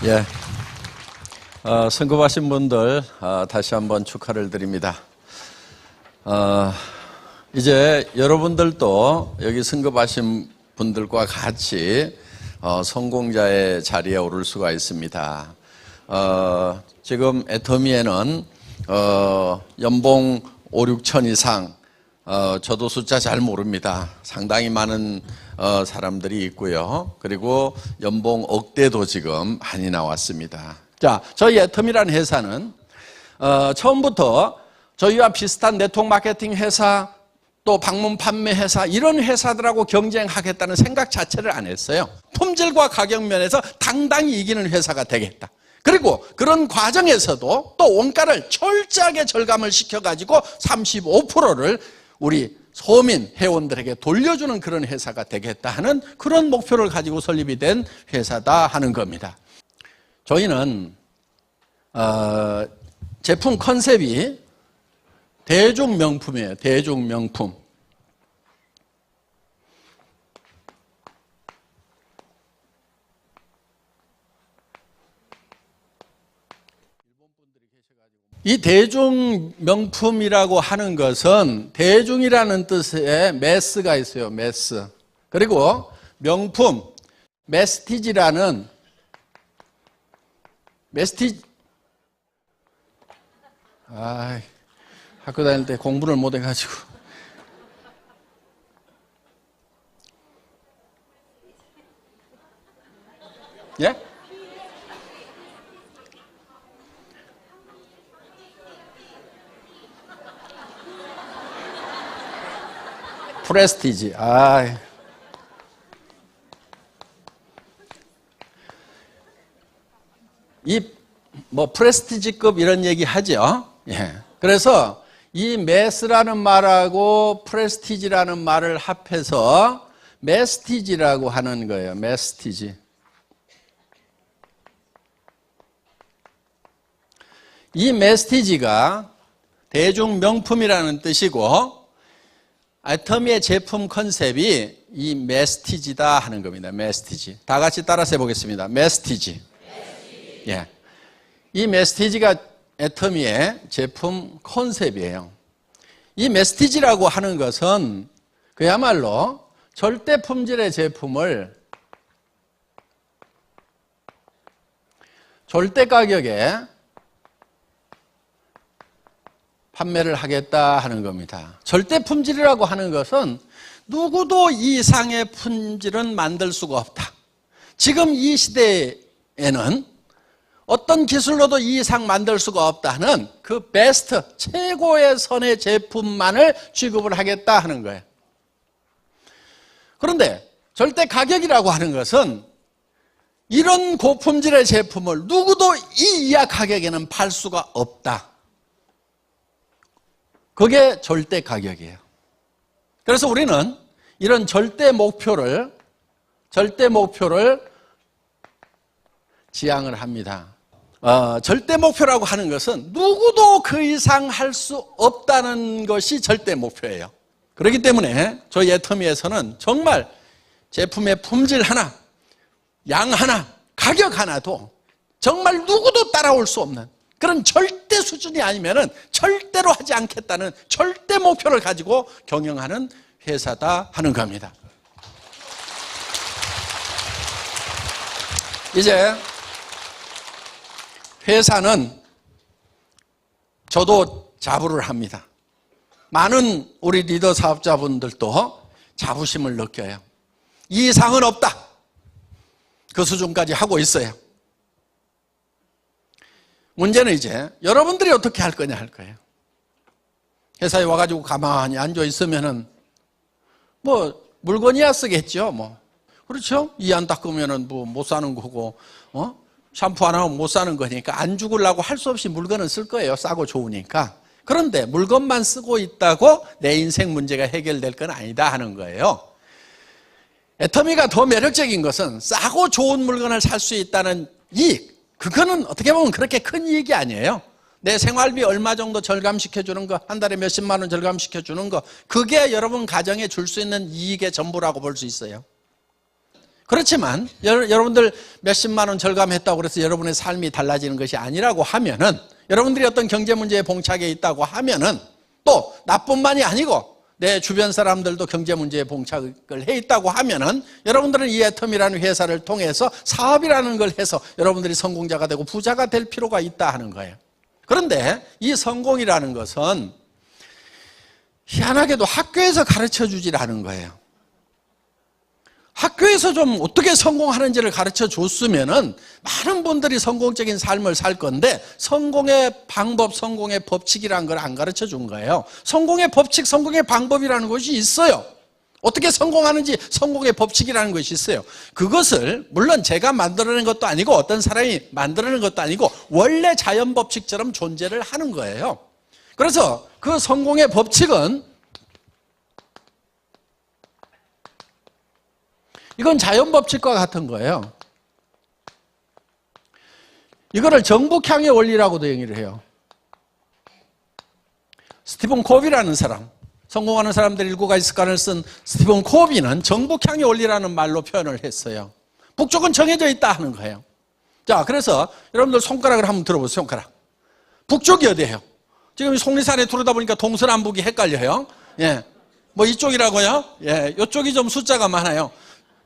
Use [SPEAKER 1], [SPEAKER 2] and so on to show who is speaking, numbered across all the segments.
[SPEAKER 1] 예, 선급하신 분들 다시 한번 축하를 드립니다. 이제 여러분들도 여기 선급하신 분들과 같이 성공자의 자리에 오를 수가 있습니다. 지금 애터미에는 연봉 5, 6천 이상, 저도 숫자 잘 모릅니다. 상당히 많은 사람들이 있고요. 그리고 연봉 억대도 지금 많이 나왔습니다. 자, 저희 애터미라는 회사는 처음부터 저희와 비슷한 네트워크 마케팅 회사, 또 방문 판매 회사, 이런 회사들하고 경쟁하겠다는 생각 자체를 안 했어요. 품질과 가격 면에서 당당히 이기는 회사가 되겠다. 그리고 그런 과정에서도 또 원가를 철저하게 절감을 시켜가지고 35%를 우리 소민 회원들에게 돌려주는 그런 회사가 되겠다 하는 그런 목표를 가지고 설립이 된 회사다 하는 겁니다. 저희는 제품 컨셉이 대중명품이에요. 대중명품. 이 대중명품이라고 하는 것은 대중이라는 뜻의 매스가 있어요. 매스. 그리고 명품, 메스티지라는 학교 다닐 때 공부를 못 해가지고. 예? 프레스티지. 프레스티지급 이런 얘기 하죠. 예. 그래서 이 매스라는 말하고 프레스티지라는 말을 합해서 메스티지라고 하는 거예요. 메스티지. 이 메스티지가 대중명품이라는 뜻이고, 애터미의 제품 컨셉이 이 메스티지다 하는 겁니다. 메스티지. 다 같이 따라서 해보겠습니다. 메스티지. 예. 이 메스티지가 애터미의 제품 컨셉이에요. 이 메스티지라고 하는 것은 그야말로 절대 품질의 제품을 절대 가격에 판매를 하겠다 하는 겁니다. 절대 품질이라고 하는 것은 누구도 이 이상의 품질은 만들 수가 없다. 지금 이 시대에는 어떤 기술로도 이 이상 만들 수가 없다는 그 베스트, 최고의 선의 제품만을 취급을 하겠다 하는 거예요. 그런데 절대 가격이라고 하는 것은 이런 고품질의 제품을 누구도 이 이하 가격에는 팔 수가 없다. 그게 절대 가격이에요. 그래서 우리는 이런 절대 목표를 지향을 합니다. 절대 목표라고 하는 것은 누구도 그 이상 할 수 없다는 것이 절대 목표예요. 그렇기 때문에 저희 애터미에서는 정말 제품의 품질 하나, 양 하나, 가격 하나도 정말 누구도 따라올 수 없는 그런 절대 수준이 아니면은 절대로 하지 않겠다는 절대 목표를 가지고 경영하는 회사다 하는 겁니다. 이제 회사는 저도 자부를 합니다. 많은 우리 리더 사업자분들도 자부심을 느껴요. 이 이상은 없다. 그 수준까지 하고 있어요. 문제는 이제 여러분들이 어떻게 할 거냐 할 거예요. 회사에 와가지고 가만히 앉아 있으면은 물건이야 쓰겠죠. 그렇죠? 이 안 닦으면은 못 사는 거고, 샴푸 안 하면 못 사는 거니까 안 죽으려고 할 수 없이 물건은 쓸 거예요. 싸고 좋으니까. 그런데 물건만 쓰고 있다고 내 인생 문제가 해결될 건 아니다 하는 거예요. 애터미가 더 매력적인 것은 싸고 좋은 물건을 살 수 있다는 이익. 그거는 어떻게 보면 그렇게 큰 이익이 아니에요. 내 생활비 얼마 정도 절감시켜주는 거, 한 달에 몇십만 원 절감시켜주는 거, 그게 여러분 가정에 줄 수 있는 이익의 전부라고 볼 수 있어요. 그렇지만 여러분들 몇십만 원 절감했다고 그래서 여러분의 삶이 달라지는 것이 아니라고 하면은, 여러분들이 어떤 경제 문제에 봉착해 있다고 하면은, 또 나뿐만이 아니고 내 주변 사람들도 경제 문제에 봉착을 해 있다고 하면은, 여러분들은 이 애텀이라는 회사를 통해서 사업이라는 걸 해서 여러분들이 성공자가 되고 부자가 될 필요가 있다 하는 거예요. 그런데 이 성공이라는 것은 희한하게도 학교에서 가르쳐 주질 않은 거예요. 학교에서 좀 어떻게 성공하는지를 가르쳐 줬으면은 많은 분들이 성공적인 삶을 살 건데, 성공의 방법, 성공의 법칙이라는 걸 안 가르쳐 준 거예요. 성공의 법칙, 성공의 방법이라는 것이 있어요. 어떻게 성공하는지 성공의 법칙이라는 것이 있어요. 그것을 물론 제가 만들어낸 것도 아니고 어떤 사람이 만들어낸 것도 아니고 원래 자연 법칙처럼 존재를 하는 거예요. 그래서 그 성공의 법칙은, 이건 자연 법칙과 같은 거예요. 이거를 정북향의 원리라고도 얘기를 해요. 스티븐 코비라는 사람, 성공하는 사람들 7가지 습관을 쓴 스티븐 코비는 정북향의 원리라는 말로 표현을 했어요. 북쪽은 정해져 있다 하는 거예요. 자, 그래서 여러분들 손가락을 한번 들어보세요. 손가락. 북쪽이 어디예요? 지금 속리산에 두르다 보니까 동서남북이 헷갈려요. 예, 뭐 이쪽이라고요? 예, 이쪽이 좀 숫자가 많아요.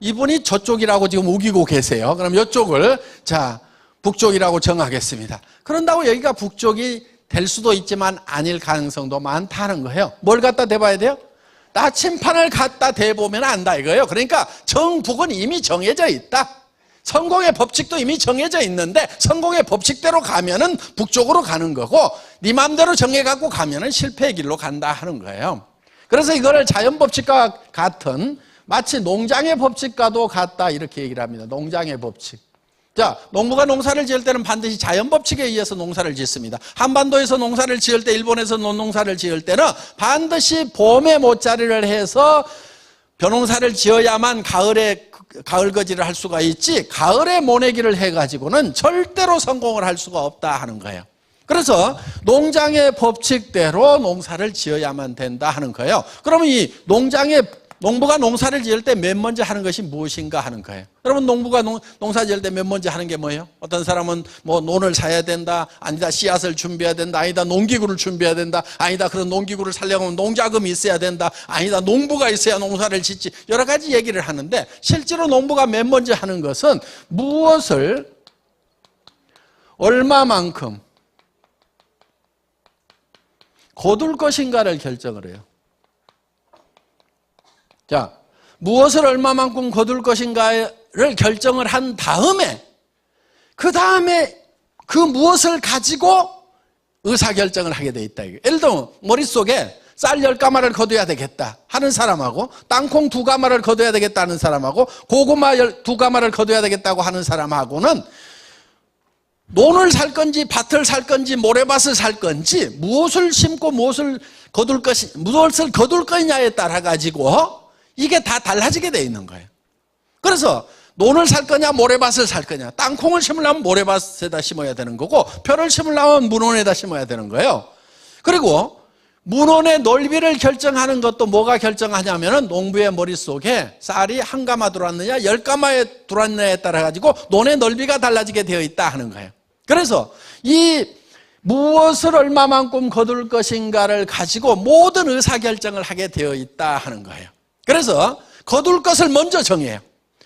[SPEAKER 1] 이분이 저쪽이라고 지금 우기고 계세요. 그럼 이쪽을, 자, 북쪽이라고 정하겠습니다. 그런다고 여기가 북쪽이 될 수도 있지만 아닐 가능성도 많다는 거예요. 뭘 갖다 대봐야 돼요? 나침판을 갖다 대보면 안다 이거예요. 그러니까 정북은 이미 정해져 있다. 성공의 법칙도 이미 정해져 있는데, 성공의 법칙대로 가면은 북쪽으로 가는 거고, 네 맘대로 정해갖고 가면은 실패의 길로 간다 하는 거예요. 그래서 이거를 자연 법칙과 같은, 마치 농장의 법칙과도 같다 이렇게 얘기를 합니다. 농장의 법칙. 자, 농부가 농사를 지을 때는 반드시 자연 법칙에 의해서 농사를 짓습니다. 한반도에서 농사를 지을 때, 일본에서 농사를 지을 때는 반드시 봄에 모짜리를 해서 벼농사를 지어야만 가을에 가을거지를 할 수가 있지, 가을에 모내기를 해가지고는 절대로 성공을 할 수가 없다 하는 거예요. 그래서 농장의 법칙대로 농사를 지어야만 된다 하는 거예요. 그러면 이 농부가 농사를 지을 때 맨 먼저 하는 것이 무엇인가 하는 거예요. 여러분, 농부가 농사 지을 때 맨 먼저 하는 게 뭐예요? 어떤 사람은 뭐 논을 사야 된다, 아니다 씨앗을 준비해야 된다, 아니다 농기구를 준비해야 된다, 아니다 그런 농기구를 사려면 농자금이 있어야 된다, 아니다 농부가 있어야 농사를 짓지, 여러 가지 얘기를 하는데, 실제로 농부가 맨 먼저 하는 것은 무엇을 얼마만큼 거둘 것인가를 결정을 해요. 자, 무엇을 얼마만큼 거둘 것인가를 결정을 한 다음에, 그 다음에 그 무엇을 가지고 의사결정을 하게 돼 있다. 예를 들면 머릿속에 쌀 10가마를 거둬야 되겠다 하는 사람하고, 땅콩 2가마를 거둬야 되겠다 하는 사람하고, 고구마 2가마를 거둬야 되겠다고 하는 사람하고는 논을 살 건지 밭을 살 건지 모래밭을 살 건지, 무엇을 심고 무엇을 거둘 거냐에 따라 가지고 이게 다 달라지게 돼 있는 거예요. 그래서 논을 살 거냐 모래밭을 살 거냐, 땅콩을 심으려면 모래밭에다 심어야 되는 거고, 벼를 심으려면 문원에다 심어야 되는 거예요. 그리고 문원의 넓이를 결정하는 것도 뭐가 결정하냐면은 농부의 머릿속에 쌀이 1가마 들어왔느냐 10가마에 들어왔느냐에 따라 가지고 논의 넓이가 달라지게 되어 있다 하는 거예요. 그래서 이 무엇을 얼마만큼 거둘 것인가를 가지고 모든 의사결정을 하게 되어 있다 하는 거예요. 그래서 거둘 것을 먼저 정해요.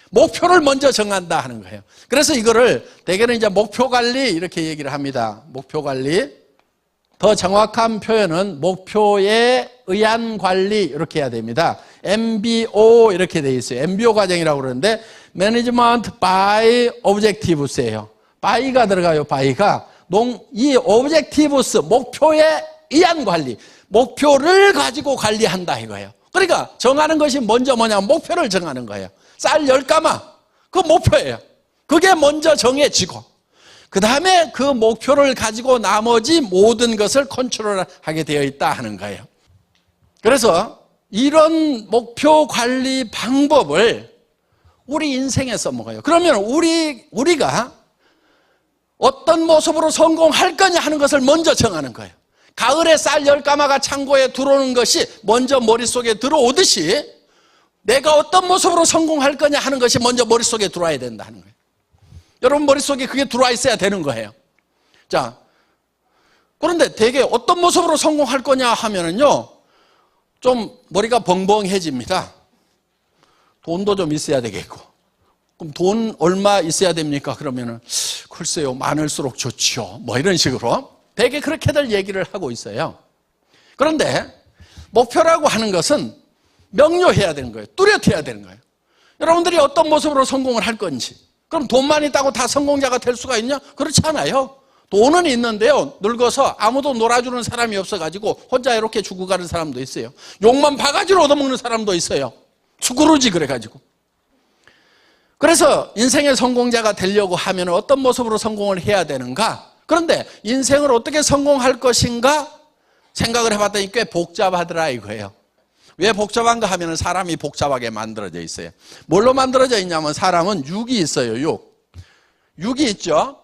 [SPEAKER 1] 목표를 먼저 정한다 하는 거예요. 그래서 이거를 대개는 이제 목표관리 이렇게 얘기를 합니다. 목표관리. 더 정확한 표현은 목표에 의한 관리 이렇게 해야 됩니다. MBO 이렇게 돼 있어요. MBO 과정이라고 그러는데 Management by Objectives예요. by가 들어가요. by가 이 Objectives, 목표에 의한 관리, 목표를 가지고 관리한다 이거예요. 그러니까 정하는 것이 먼저 뭐냐면 목표를 정하는 거예요. 쌀 10가마, 그 목표예요. 그게 먼저 정해지고, 그 다음에 그 목표를 가지고 나머지 모든 것을 컨트롤하게 되어 있다 하는 거예요. 그래서 이런 목표 관리 방법을 우리 인생에 써먹어요. 그러면 우리가 어떤 모습으로 성공할 거냐 하는 것을 먼저 정하는 거예요. 가을에 쌀 10가마가 창고에 들어오는 것이 먼저 머릿속에 들어오듯이, 내가 어떤 모습으로 성공할 거냐 하는 것이 먼저 머릿속에 들어와야 된다 하는 거예요. 여러분 머릿속에 그게 들어와 있어야 되는 거예요. 자, 그런데 되게 어떤 모습으로 성공할 거냐 하면은요, 좀 머리가 벙벙해집니다. 돈도 좀 있어야 되겠고. 그럼 돈 얼마 있어야 됩니까? 그러면은, 글쎄요, 많을수록 좋죠. 뭐 이런 식으로. 되게 그렇게들 얘기를 하고 있어요. 그런데, 목표라고 하는 것은 명료해야 되는 거예요. 뚜렷해야 되는 거예요. 여러분들이 어떤 모습으로 성공을 할 건지. 그럼 돈만 있다고 다 성공자가 될 수가 있냐? 그렇지 않아요. 돈은 있는데요, 늙어서 아무도 놀아주는 사람이 없어가지고 혼자 이렇게 죽어가는 사람도 있어요. 욕만 바가지로 얻어먹는 사람도 있어요. 수구루지 그래가지고. 그래서 인생의 성공자가 되려고 하면 어떤 모습으로 성공을 해야 되는가? 그런데 인생을 어떻게 성공할 것인가? 생각을 해봤더니 꽤 복잡하더라 이거예요. 왜 복잡한가 하면 사람이 복잡하게 만들어져 있어요. 뭘로 만들어져 있냐면 사람은 육이 있어요. 육이 있죠.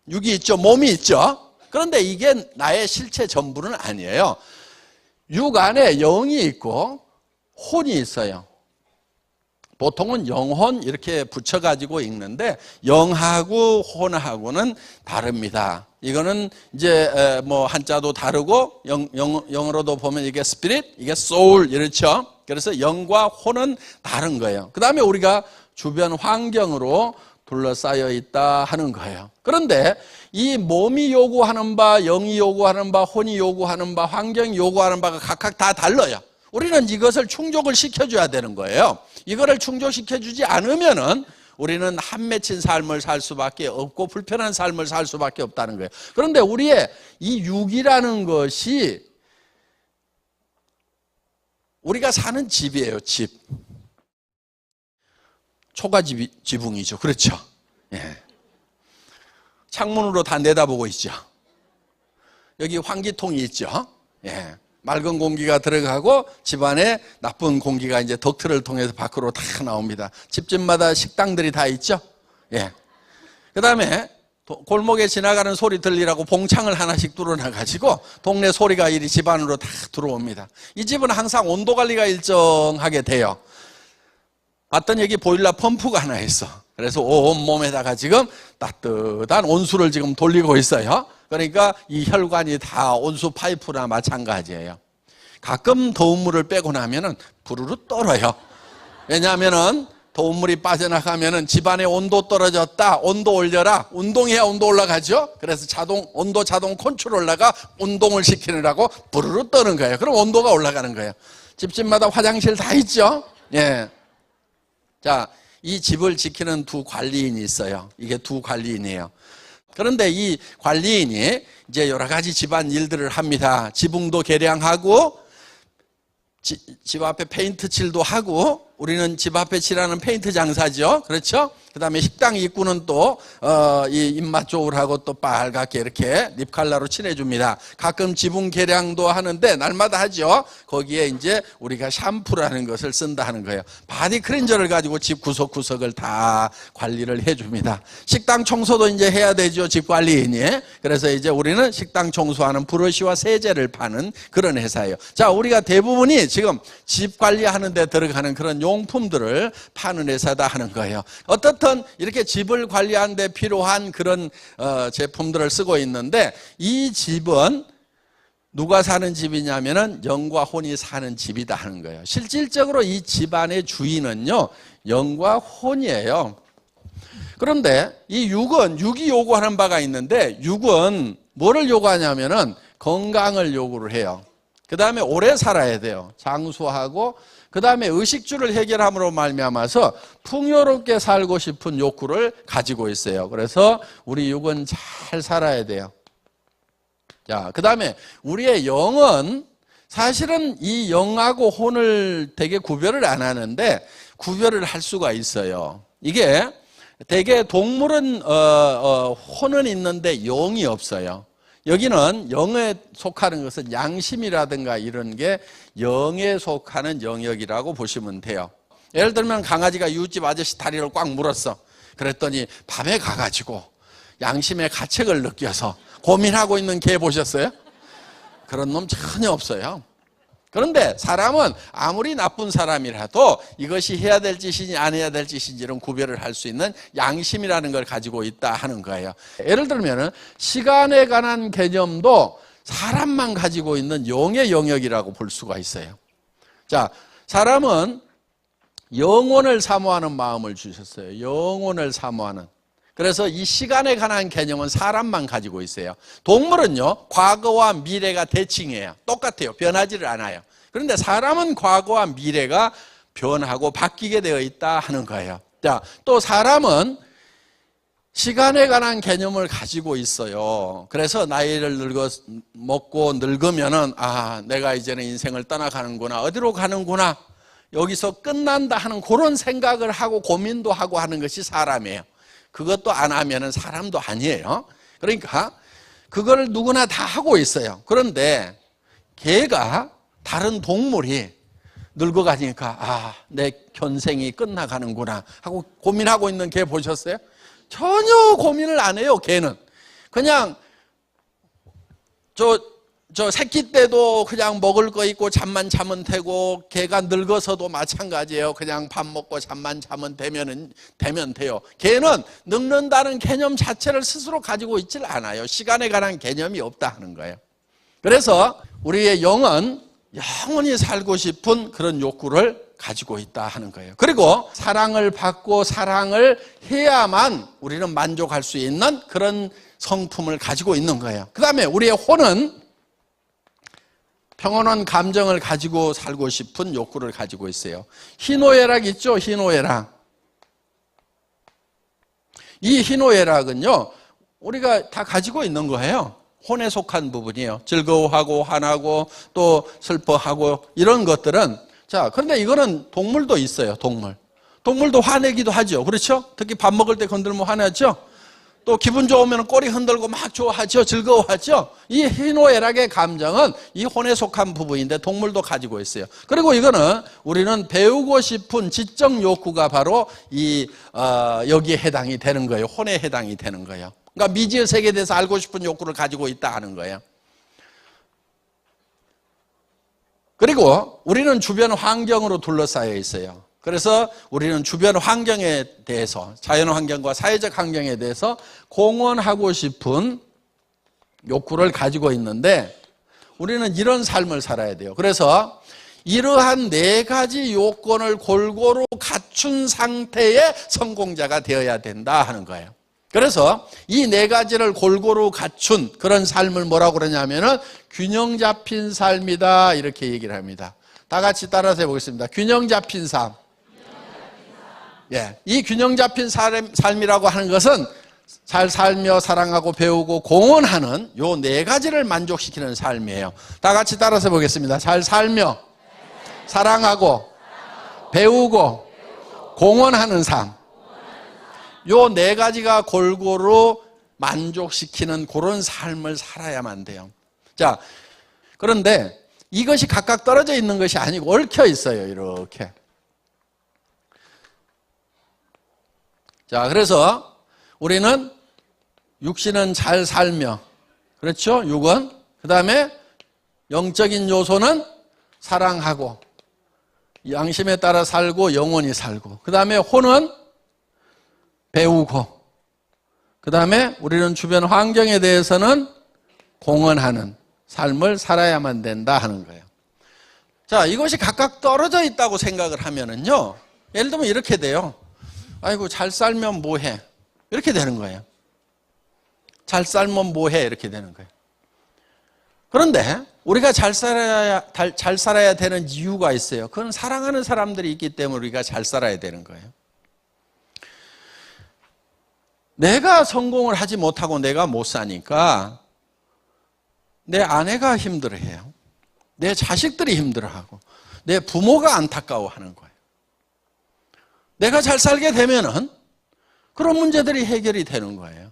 [SPEAKER 1] 육이 있죠. 몸이 있죠. 그런데 이게 나의 실체 전부는 아니에요. 육 안에 영이 있고 혼이 있어요. 보통은 영혼 이렇게 붙여가지고 읽는데 영하고 혼하고는 다릅니다. 이거는 이제 뭐 한자도 다르고 영어로도 보면 이게 스피릿, 이게 소울 이렇죠. 그래서 영과 혼은 다른 거예요. 그 다음에 우리가 주변 환경으로 둘러싸여 있다 하는 거예요. 그런데 이 몸이 요구하는 바, 영이 요구하는 바, 혼이 요구하는 바, 환경이 요구하는 바가 각각 다 달라요. 우리는 이것을 충족을 시켜줘야 되는 거예요. 이거를 충족시켜주지 않으면은 우리는 한 맺힌 삶을 살 수밖에 없고 불편한 삶을 살 수밖에 없다는 거예요. 그런데 우리의 이 육이라는 것이 우리가 사는 집이에요, 집. 초가지붕이죠. 그렇죠? 예. 창문으로 다 내다보고 있죠. 여기 환기통이 있죠. 예. 맑은 공기가 들어가고 집안에 나쁜 공기가 이제 덕트를 통해서 밖으로 다 나옵니다. 집집마다 식당들이 다 있죠. 예. 그 다음에 골목에 지나가는 소리 들리라고 봉창을 하나씩 뚫어놔가지고 동네 소리가 이리 집 안으로 다 들어옵니다. 이 집은 항상 온도 관리가 일정하게 돼요. 봤더니 여기 보일러 펌프가 하나 있어. 그래서 온몸에다가 지금 따뜻한 온수를 지금 돌리고 있어요. 그러니까 이 혈관이 다 온수 파이프나 마찬가지예요. 가끔 더운 물을 빼고 나면은 부르르 떨어요. 왜냐하면은 더운 물이 빠져나가면은 집안의 온도 떨어졌다, 온도 올려라, 운동해야 온도 올라가죠. 그래서 온도 자동 컨트롤러가 운동을 시키느라고 부르르 떠는 거예요. 그럼 온도가 올라가는 거예요. 집집마다 화장실 다 있죠. 예. 자, 이 집을 지키는 두 관리인이 있어요. 이게 두 관리인이에요. 그런데 이 관리인이 이제 여러 가지 집안 일들을 합니다. 지붕도 개량하고 집 앞에 페인트 칠도 하고, 우리는 집 앞에 칠하는 페인트 장사죠. 그렇죠? 그 다음에 식당 입구는 또 이 입맛 좋으라고 또 빨갛게 이렇게 립칼라로 칠해줍니다. 가끔 지붕 개량도 하는데 날마다 하죠. 거기에 이제 우리가 샴푸라는 것을 쓴다 하는 거예요. 바디 클렌저를 가지고 집 구석구석을 다 관리를 해줍니다. 식당 청소도 이제 해야 되죠, 집 관리인이. 그래서 이제 우리는 식당 청소하는 브러쉬와 세제를 파는 그런 회사예요. 자, 우리가 대부분이 지금 집 관리하는 데 들어가는 그런 용품들을 파는 회사다 하는 거예요. 어떻든 이렇게 집을 관리하는 데 필요한 그런 제품들을 쓰고 있는데, 이 집은 누가 사는 집이냐면은 영과 혼이 사는 집이다 하는 거예요. 실질적으로 이 집안의 주인은요, 영과 혼이에요. 그런데 이 육이 요구하는 바가 있는데, 육은 뭐를 요구하냐면은 건강을 요구를 해요. 그 다음에 오래 살아야 돼요. 장수하고, 그 다음에 의식주를 해결함으로 말미암아서 풍요롭게 살고 싶은 욕구를 가지고 있어요. 그래서 우리 육은 잘 살아야 돼요. 자, 그 다음에 우리의 영은 사실은 이 영하고 혼을 되게 구별을 안 하는데 구별을 할 수가 있어요. 이게 되게 동물은 혼은 있는데 영이 없어요. 여기는 영에 속하는 것은 양심이라든가 이런 게 영에 속하는 영역이라고 보시면 돼요. 예를 들면 강아지가 이웃집 아저씨 다리를 꽉 물었어. 그랬더니 밤에 가가지고 양심의 가책을 느껴서 고민하고 있는 개 보셨어요? 그런 놈 전혀 없어요. 그런데 사람은 아무리 나쁜 사람이라도 이것이 해야 될 짓인지 안 해야 될 짓인지는 구별을 할 수 있는 양심이라는 걸 가지고 있다 하는 거예요. 예를 들면 시간에 관한 개념도 사람만 가지고 있는 영의 영역이라고 볼 수가 있어요. 자, 사람은 영혼을 사모하는 마음을 주셨어요. 영혼을 사모하는. 그래서 이 시간에 관한 개념은 사람만 가지고 있어요. 동물은요, 과거와 미래가 대칭이에요. 똑같아요. 변하지를 않아요. 그런데 사람은 과거와 미래가 변하고 바뀌게 되어 있다 하는 거예요. 자, 또 사람은 시간에 관한 개념을 가지고 있어요. 그래서 나이를 먹고 늙으면은, 내가 이제는 인생을 떠나가는구나. 어디로 가는구나. 여기서 끝난다 하는 그런 생각을 하고 고민도 하고 하는 것이 사람이에요. 그것도 안 하면은 사람도 아니에요. 그러니까 그걸 누구나 다 하고 있어요. 그런데 개가 다른 동물이 늙어가니까 내 견생이 끝나가는구나 하고 고민하고 있는 개 보셨어요? 전혀 고민을 안 해요. 개는 그냥 저 새끼 때도 그냥 먹을 거 있고 잠만 자면 되고, 개가 늙어서도 마찬가지예요. 그냥 밥 먹고 잠만 자면 되면 돼요. 개는 늙는다는 개념 자체를 스스로 가지고 있질 않아요. 시간에 관한 개념이 없다 하는 거예요. 그래서 우리의 영은 영원히 살고 싶은 그런 욕구를 가지고 있다 하는 거예요. 그리고 사랑을 받고 사랑을 해야만 우리는 만족할 수 있는 그런 성품을 가지고 있는 거예요. 그 다음에 우리의 혼은 평온한 감정을 가지고 살고 싶은 욕구를 가지고 있어요. 희노애락 있죠? 희노애락. 이 희노애락은요, 우리가 다 가지고 있는 거예요. 혼에 속한 부분이에요. 즐거워하고 화나고 또 슬퍼하고 이런 것들은. 자, 그런데 이거는 동물도 있어요. 동물도 화내기도 하죠. 그렇죠? 특히 밥 먹을 때 건들면 화나죠? 또 기분 좋으면 꼬리 흔들고 막 좋아하죠. 즐거워하죠. 이 희노애락의 감정은 이 혼에 속한 부분인데 동물도 가지고 있어요. 그리고 이거는 우리는 배우고 싶은 지적 욕구가 바로 여기에 해당이 되는 거예요. 혼에 해당이 되는 거예요. 그러니까 미지의 세계에 대해서 알고 싶은 욕구를 가지고 있다 하는 거예요. 그리고 우리는 주변 환경으로 둘러싸여 있어요. 그래서 우리는 주변 환경에 대해서, 자연 환경과 사회적 환경에 대해서 공헌하고 싶은 욕구를 가지고 있는데 우리는 이런 삶을 살아야 돼요. 그래서 이러한 네 가지 요건을 골고루 갖춘 상태의 성공자가 되어야 된다 하는 거예요. 그래서 이 네 가지를 골고루 갖춘 그런 삶을 뭐라고 그러냐면은 균형 잡힌 삶이다 이렇게 얘기를 합니다. 다 같이 따라서 해보겠습니다. 균형 잡힌 삶. 예, 이 균형 잡힌 삶이라고 하는 것은 잘 살며 사랑하고 배우고 공헌하는 요 네 가지를 만족시키는 삶이에요. 다 같이 따라서 보겠습니다. 잘 살며 사랑하고 배우고 공헌하는 삶. 요 네 가지가 골고루 만족시키는 그런 삶을 살아야만 돼요. 자, 그런데 이것이 각각 떨어져 있는 것이 아니고 얽혀 있어요. 이렇게. 자, 그래서 우리는 육신은 잘 살며, 그렇죠? 육은. 그 다음에 영적인 요소는 사랑하고, 양심에 따라 살고, 영원히 살고. 그 다음에 혼은 배우고, 그 다음에 우리는 주변 환경에 대해서는 공헌하는 삶을 살아야만 된다 하는 거예요. 자, 이것이 각각 떨어져 있다고 생각을 하면은요, 예를 들면 이렇게 돼요. 아이고, 잘 살면 뭐해? 이렇게 되는 거예요. 잘 살면 뭐해? 이렇게 되는 거예요. 그런데 우리가 잘 살아야 되는 이유가 있어요. 그건 사랑하는 사람들이 있기 때문에 우리가 잘 살아야 되는 거예요. 내가 성공을 하지 못하고 내가 못 사니까 내 아내가 힘들어해요. 내 자식들이 힘들어하고 내 부모가 안타까워하는 거예요. 내가 잘 살게 되면은 그런 문제들이 해결이 되는 거예요.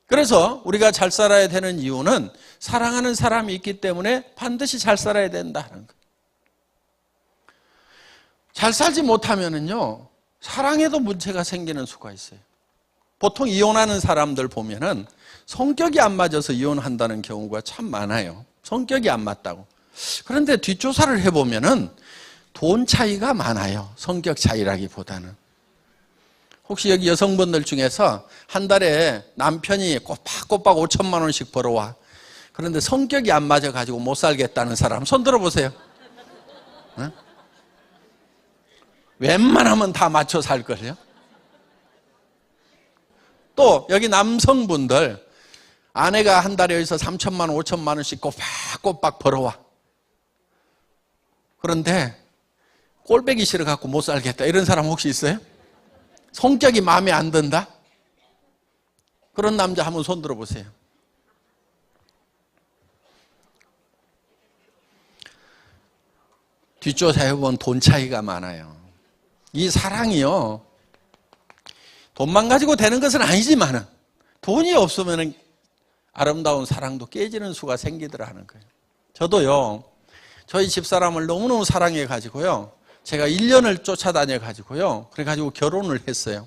[SPEAKER 1] 그래서 우리가 잘 살아야 되는 이유는 사랑하는 사람이 있기 때문에 반드시 잘 살아야 된다는 거예요. 잘 살지 못하면은요, 사랑에도 문제가 생기는 수가 있어요. 보통 이혼하는 사람들 보면은 성격이 안 맞아서 이혼한다는 경우가 참 많아요. 성격이 안 맞다고. 그런데 뒷조사를 해보면은 돈 차이가 많아요. 성격 차이라기보다는. 혹시 여기 여성분들 중에서 한 달에 남편이 꼬박꼬박 5천만 원씩 벌어와. 그런데 성격이 안 맞아가지고 못 살겠다는 사람 손 들어보세요. 응? 웬만하면 다 맞춰 살걸요. 또 여기 남성분들 아내가 한 달에 여기서 3천만 원, 5천만 원씩 꼬박꼬박 벌어와. 그런데 꼴배기 싫어갖고 못 살겠다 이런 사람 혹시 있어요? 성격이 마음에 안 든다? 그런 남자 한번 손 들어보세요. 뒷조사해보면 돈 차이가 많아요. 이 사랑이요, 돈만 가지고 되는 것은 아니지만 돈이 없으면 아름다운 사랑도 깨지는 수가 생기더라 하는 거예요. 저도요, 저희 집사람을 너무너무 사랑해가지고요, 제가 1년을 쫓아다녀가지고요, 그래가지고 결혼을 했어요.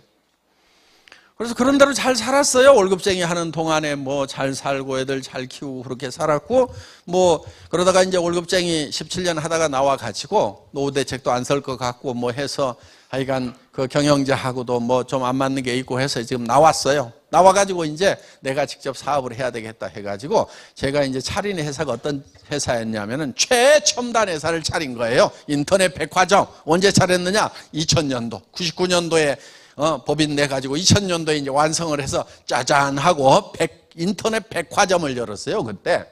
[SPEAKER 1] 그래서 그런 대로 잘 살았어요. 월급쟁이 하는 동안에 뭐 잘 살고 애들 잘 키우고 그렇게 살았고, 뭐 그러다가 이제 월급쟁이 17년 하다가 나와가지고 노후대책도 안 쓸 것 같고 뭐 해서 하여간 그 경영자하고도 뭐 좀 안 맞는 게 있고 해서 지금 나왔어요. 나와가지고 이제 내가 직접 사업을 해야 되겠다 해가지고 제가 이제 차린 회사가 어떤 회사였냐면은 최첨단 회사를 차린 거예요. 인터넷 백화점. 언제 차렸느냐? 2000년도, 99년도에 법인 내가지고 2000년도에 이제 완성을 해서 짜잔 하고 인터넷 백화점을 열었어요. 그때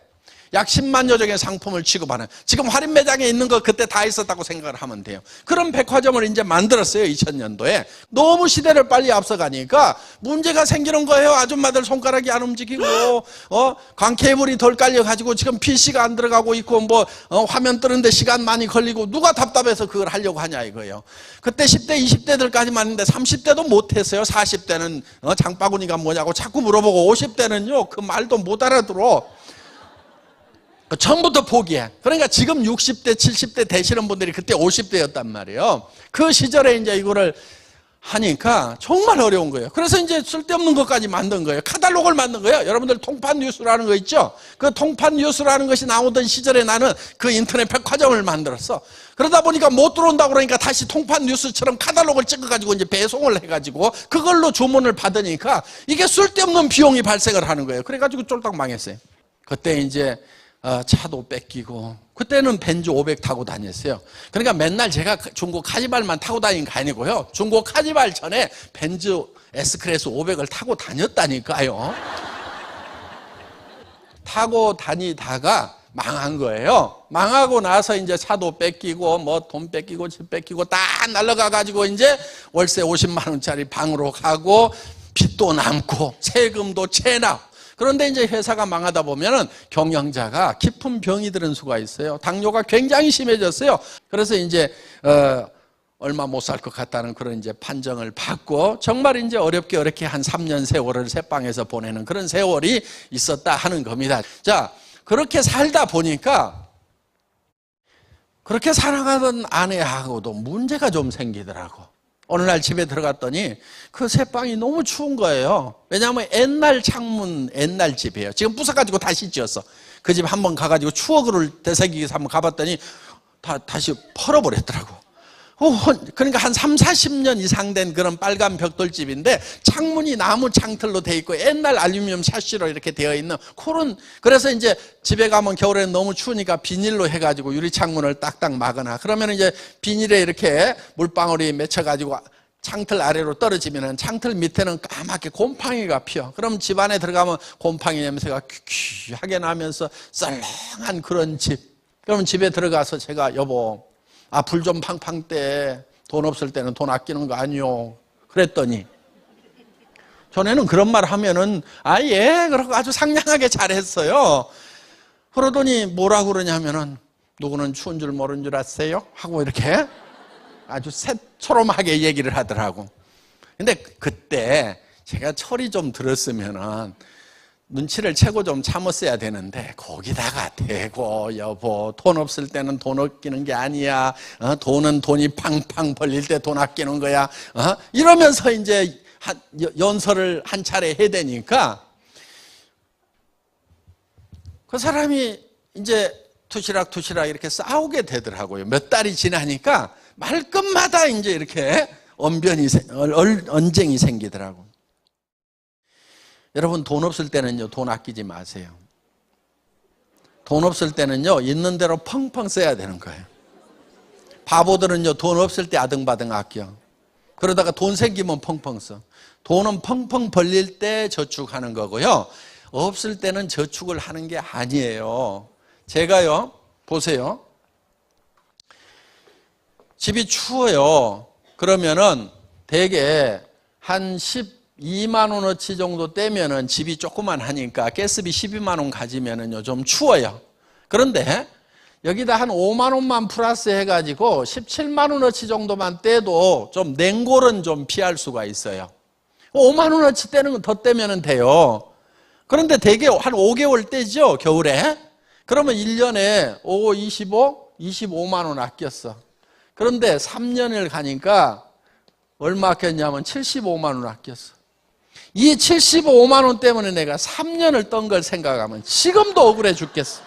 [SPEAKER 1] 약 10만여 종의 상품을 취급하는, 지금 할인 매장에 있는 거 그때 다 있었다고 생각을 하면 돼요. 그런 백화점을 이제 만들었어요. 2000년도에. 너무 시대를 빨리 앞서가니까 문제가 생기는 거예요. 아줌마들 손가락이 안 움직이고 광 케이블이 덜 깔려가지고 지금 PC가 안 들어가고 있고 뭐 화면 뜨는데 시간 많이 걸리고, 누가 답답해서 그걸 하려고 하냐 이거예요. 그때 10대 20대들까지만 했는데 30대도 못했어요. 40대는 장바구니가 뭐냐고 자꾸 물어보고 50대는요 그 말도 못 알아들어. 처음부터 포기해. 그러니까 지금 60대 70대 되시는 분들이 그때 50대였단 말이에요. 그 시절에 이제 이거를 하니까 정말 어려운 거예요. 그래서 이제 쓸데없는 것까지 만든 거예요. 카탈로그를 만든 거예요. 여러분들 통판 뉴스라는 거 있죠? 그 통판 뉴스라는 것이 나오던 시절에 나는 그 인터넷 백화점을 만들었어. 그러다 보니까 못 들어온다고 그러니까 다시 통판 뉴스처럼 카탈로그를 찍어가지고 이제 배송을 해가지고 그걸로 주문을 받으니까 이게 쓸데없는 비용이 발생을 하는 거예요. 그래가지고 쫄딱 망했어요. 그때 이제 차도 뺏기고, 그때는 벤츠 500 타고 다녔어요. 그러니까 맨날 제가 중고 카니발만 타고 다닌 게 아니고요, 중고 카니발 전에 벤츠 S클래스 500을 타고 다녔다니까요. 타고 다니다가 망한 거예요. 망하고 나서 이제 차도 뺏기고 뭐 돈 뺏기고 집 뺏기고 다 날라가 가지고 이제 월세 50만 원짜리 방으로 가고 빚도 남고 세금도 채나. 그런데 이제 회사가 망하다 보면은 경영자가 깊은 병이 들은 수가 있어요. 당뇨가 굉장히 심해졌어요. 그래서 이제 얼마 못 살 것 같다는 그런 이제 판정을 받고, 정말 이제 어렵게 한 3년 세월을 새방에서 보내는 그런 세월이 있었다 하는 겁니다. 자, 그렇게 살다 보니까 그렇게 살아가던 아내하고도 문제가 좀 생기더라고. 어느 날 집에 들어갔더니 그 새방이 너무 추운 거예요. 왜냐하면 옛날 창문, 옛날 집이에요. 지금 부숴가지고 다시 지었어. 그 집 한번 가가지고 추억을 되새기기 위해서 한번 가봤더니 다시 펄어버렸더라고. 그러니까 한 3, 40년 이상 된 그런 빨간 벽돌집인데 창문이 나무 창틀로 돼 있고 옛날 알루미늄 샤시로 이렇게 되어 있는 그런, 그래서 이제 집에 가면 겨울에는 너무 추우니까 비닐로 해가지고 유리창문을 딱딱 막거나, 그러면 이제 비닐에 이렇게 물방울이 맺혀가지고 창틀 아래로 떨어지면 창틀 밑에는 까맣게 곰팡이가 피어. 그럼 집 안에 들어가면 곰팡이 냄새가 귀하게 나면서 썰렁한 그런 집. 그러면 집에 들어가서 제가 여보, 불 좀 팡팡 떼. 돈 없을 때는 돈 아끼는 거 아니요. 그랬더니 전에는 그런 말 하면은 예, 그러고 아주 상냥하게 잘했어요. 그러더니 뭐라고 그러냐면은 누구는 추운 줄 모르는 줄 아세요? 하고 이렇게 아주 새초롬하게 얘기를 하더라고. 근데 그때 제가 철이 좀 들었으면은 눈치를 채고 좀 참았어야 되는데, 거기다가 대고 여보, 돈 없을 때는 돈 아끼는 게 아니야. 돈은 돈이 팡팡 벌릴 때 돈 아끼는 거야. 이러면서 이제 연설을 한 차례 해야 되니까 그 사람이 이제 투시락 이렇게 싸우게 되더라고요. 몇 달이 지나니까 말끝마다 이제 이렇게 언쟁이 생기더라고요. 여러분, 돈 없을 때는요, 돈 아끼지 마세요. 돈 없을 때는요, 있는 대로 펑펑 써야 되는 거예요. 바보들은요, 돈 없을 때 아등바등 아껴. 그러다가 돈 생기면 펑펑 써. 돈은 펑펑 벌릴 때 저축하는 거고요. 없을 때는 저축을 하는 게 아니에요. 제가요, 보세요. 집이 추워요. 그러면은 대개 한 12만 원어치 정도 떼면은 집이 조그만 하니까 가스비 12만 원 가지면은요, 좀 추워요. 그런데 여기다 한 5만 원만 플러스 해가지고 17만 원어치 정도만 떼도 좀 냉골은 좀 피할 수가 있어요. 5만 원어치 떼는 건 더 떼면 돼요. 그런데 대개 한 5개월 떼죠, 겨울에. 그러면 1년에 5, 25, 25만 원 아꼈어. 그런데 3년을 가니까 얼마 아꼈냐면 75만 원 아꼈어. 이 75만 원 때문에 내가 3년을 떤 걸 생각하면 지금도 억울해 죽겠어.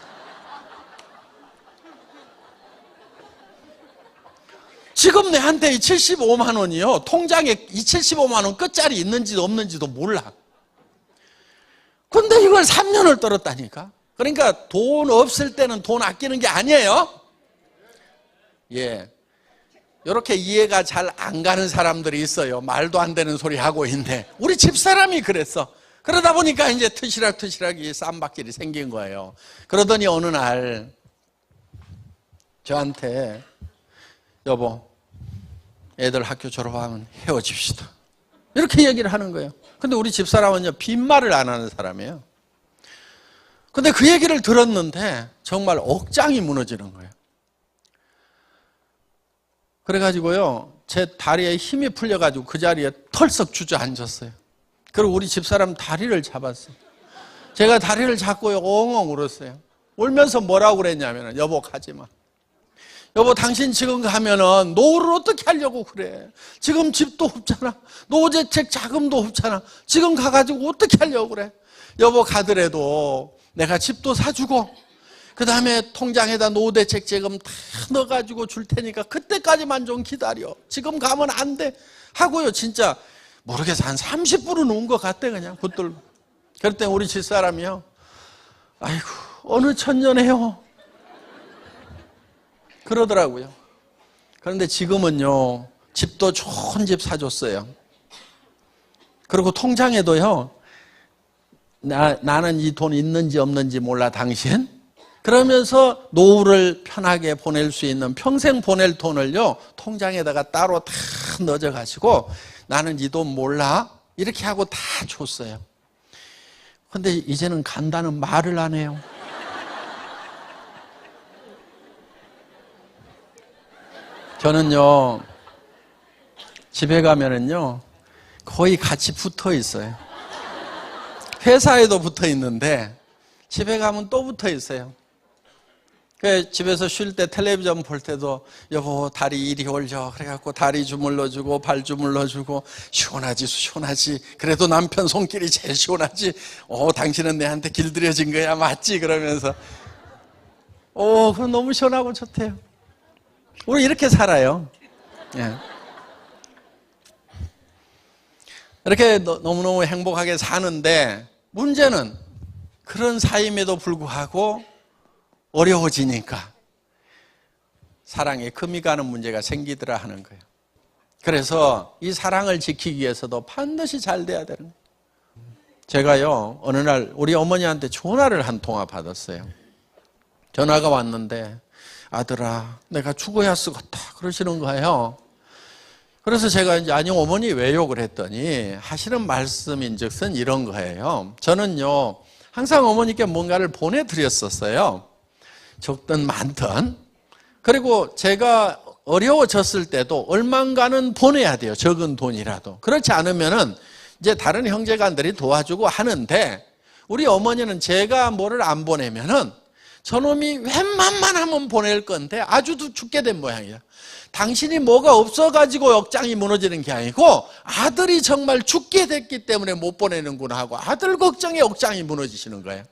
[SPEAKER 1] 지금 내한테 이 75만 원이요, 통장에 이 75만 원 끝자리 있는지도 없는지도 몰라. 근데 이걸 3년을 떨었다니까. 그러니까 돈 없을 때는 돈 아끼는 게 아니에요. 예. 이렇게 이해가 잘 안 가는 사람들이 있어요. 말도 안 되는 소리 하고 있는데 우리 집사람이 그랬어. 그러다 보니까 이제 투시락이 쌈박질이 생긴 거예요. 그러더니 어느 날 저한테, 여보, 애들 학교 졸업하면 헤어집시다, 이렇게 얘기를 하는 거예요. 근데 우리 집사람은요, 빈말을 안 하는 사람이에요. 근데 그 얘기를 들었는데 정말 억장이 무너지는 거예요. 그래가지고요, 제 다리에 힘이 풀려가지고 그 자리에 털썩 주저앉았어요. 그리고 우리 집사람 다리를 잡았어요. 제가 다리를 잡고요, 엉엉 울었어요. 울면서 뭐라고 그랬냐면, 여보, 가지 마. 여보, 당신 지금 가면은 노후를 어떻게 하려고 그래? 지금 집도 없잖아. 노후대책 자금도 없잖아. 지금 가가지고 어떻게 하려고 그래? 여보, 가더라도 내가 집도 사주고 그 다음에 통장에다 노후대책 자금 다 넣어가지고 줄 테니까 그때까지만 좀 기다려. 지금 가면 안 돼 하고요, 진짜 모르겠어, 한 30분은 온 것 같대, 그냥 붙들고. 그럴 때 우리 집사람이요, 아이고, 어느 천년에요, 그러더라고요. 그런데 지금은요, 집도 좋은 집 사줬어요. 그리고 통장에도요, 나는 이 돈 있는지 없는지 몰라, 당신? 그러면서 노후를 편하게 보낼 수 있는, 평생 보낼 돈을요, 통장에다가 따로 다 넣어가지고 나는 이 돈 몰라, 이렇게 하고 다 줬어요. 근데 이제는 간다는 말을 안 해요. 저는요, 집에 가면은요, 거의 같이 붙어 있어요. 회사에도 붙어 있는데 집에 가면 또 붙어 있어요. 집에서 쉴 때 텔레비전 볼 때도, 여보, 다리 이리 올려, 그래갖고 다리 주물러주고 발 주물러주고, 시원하지 시원하지, 그래도 남편 손길이 제일 시원하지, 당신은 내한테 길들여진 거야, 맞지? 그러면서 그건 너무 시원하고 좋대요. 우리 이렇게 살아요. 예. 이렇게 너무너무 행복하게 사는데, 문제는 그런 사임에도 불구하고 어려워지니까 사랑에 금이 가는 문제가 생기더라 하는 거예요. 그래서 이 사랑을 지키기 위해서도 반드시 잘 돼야 되는 거예요. 제가요, 어느 날 우리 어머니한테 전화를 한 통화 받았어요. 전화가 왔는데, 아들아, 내가 죽어야 쓰겠다, 그러시는 거예요. 그래서 제가 이제, 아니 어머니 왜요? 그랬더니 하시는 말씀인즉슨 이런 거예요. 저는요, 항상 어머니께 뭔가를 보내드렸었어요. 적든 많든. 그리고 제가 어려워졌을 때도 얼만가는 보내야 돼요, 적은 돈이라도. 그렇지 않으면은 이제 다른 형제간들이 도와주고 하는데, 우리 어머니는 제가 뭐를 안 보내면은 저놈이 웬만만 하면 보낼 건데 아주 죽게 된 모양이에요. 당신이 뭐가 없어가지고 억장이 무너지는 게 아니고 아들이 정말 죽게 됐기 때문에 못 보내는구나 하고 아들 걱정에 억장이 무너지시는 거예요.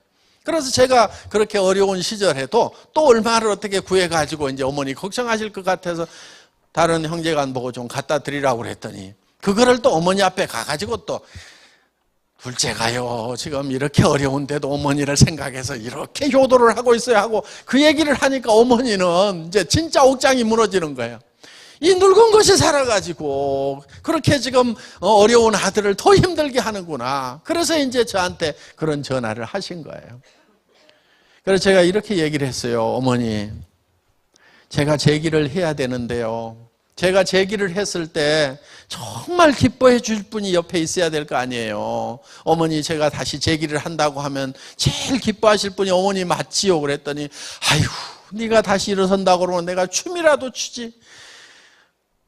[SPEAKER 1] 그래서 제가 그렇게 어려운 시절에도 또 얼마를 어떻게 구해가지고 이제 어머니 걱정하실 것 같아서 다른 형제간 보고 좀 갖다 드리라고 그랬더니 그거를 또 어머니 앞에 가가지고 또 둘째가요 지금 이렇게 어려운데도 어머니를 생각해서 이렇게 효도를 하고 있어야 하고 그 얘기를 하니까 어머니는 이제 진짜 옥장이 무너지는 거예요. 이 늙은 것이 살아가지고 그렇게 지금 어려운 아들을 더 힘들게 하는구나. 그래서 이제 저한테 그런 전화를 하신 거예요. 그래서 제가 이렇게 얘기를 했어요. 어머니, 제가 제기를 해야 되는데요. 제가 제기를 했을 때 정말 기뻐해 줄 분이 옆에 있어야 될 거 아니에요. 어머니, 제가 다시 제기를 한다고 하면 제일 기뻐하실 분이 어머니 맞지요? 그랬더니 아이고, 네가 다시 일어선다고 그러면 내가 춤이라도 추지.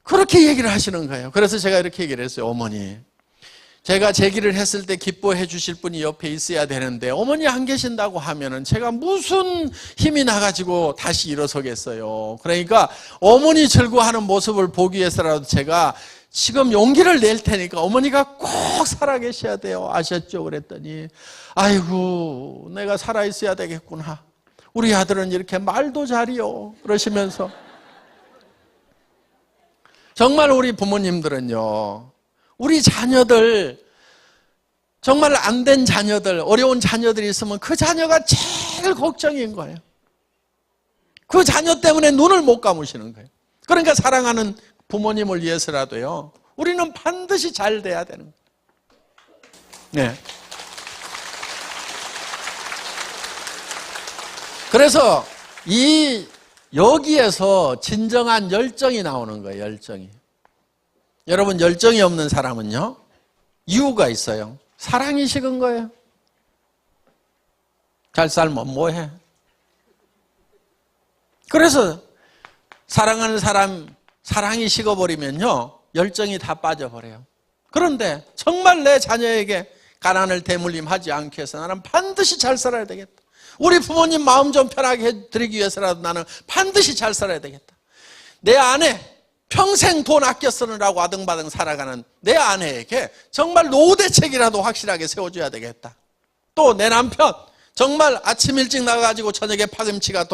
[SPEAKER 1] 그렇게 얘기를 하시는 거예요. 그래서 제가 이렇게 얘기를 했어요. 어머니, 제가 제기를 했을 때 기뻐해 주실 분이 옆에 있어야 되는데 어머니 안 계신다고 하면은 제가 무슨 힘이 나가지고 다시 일어서겠어요. 그러니까 어머니 즐거워하는 모습을 보기 위해서라도 제가 지금 용기를 낼 테니까 어머니가 꼭 살아계셔야 돼요. 아셨죠? 그랬더니 아이고, 내가 살아있어야 되겠구나. 우리 아들은 이렇게 말도 잘해요. 그러시면서 정말 우리 부모님들은요, 우리 자녀들, 정말 안 된 자녀들, 어려운 자녀들이 있으면 그 자녀가 제일 걱정인 거예요. 그 자녀 때문에 눈을 못 감으시는 거예요. 그러니까 사랑하는 부모님을 위해서라도요, 우리는 반드시 잘 돼야 되는 거예요. 네. 그래서 여기에서 진정한 열정이 나오는 거예요. 열정이. 여러분, 열정이 없는 사람은요, 이유가 있어요. 사랑이 식은 거예요. 잘 살면 뭐해? 그래서 사랑하는 사람 사랑이 식어버리면요, 열정이 다 빠져버려요. 그런데 정말 내 자녀에게 가난을 대물림하지 않기 위해서 나는 반드시 잘 살아야 되겠다. 우리 부모님 마음 좀 편하게 해드리기 위해서라도 나는 반드시 잘 살아야 되겠다. 내 아내, 평생 돈 아껴 쓰느라고 아등바등 살아가는 내 아내에게 정말 노후 대책이라도 확실하게 세워줘야 되겠다. 또 내 남편, 정말 아침 일찍 나가가지고 저녁에 파김치가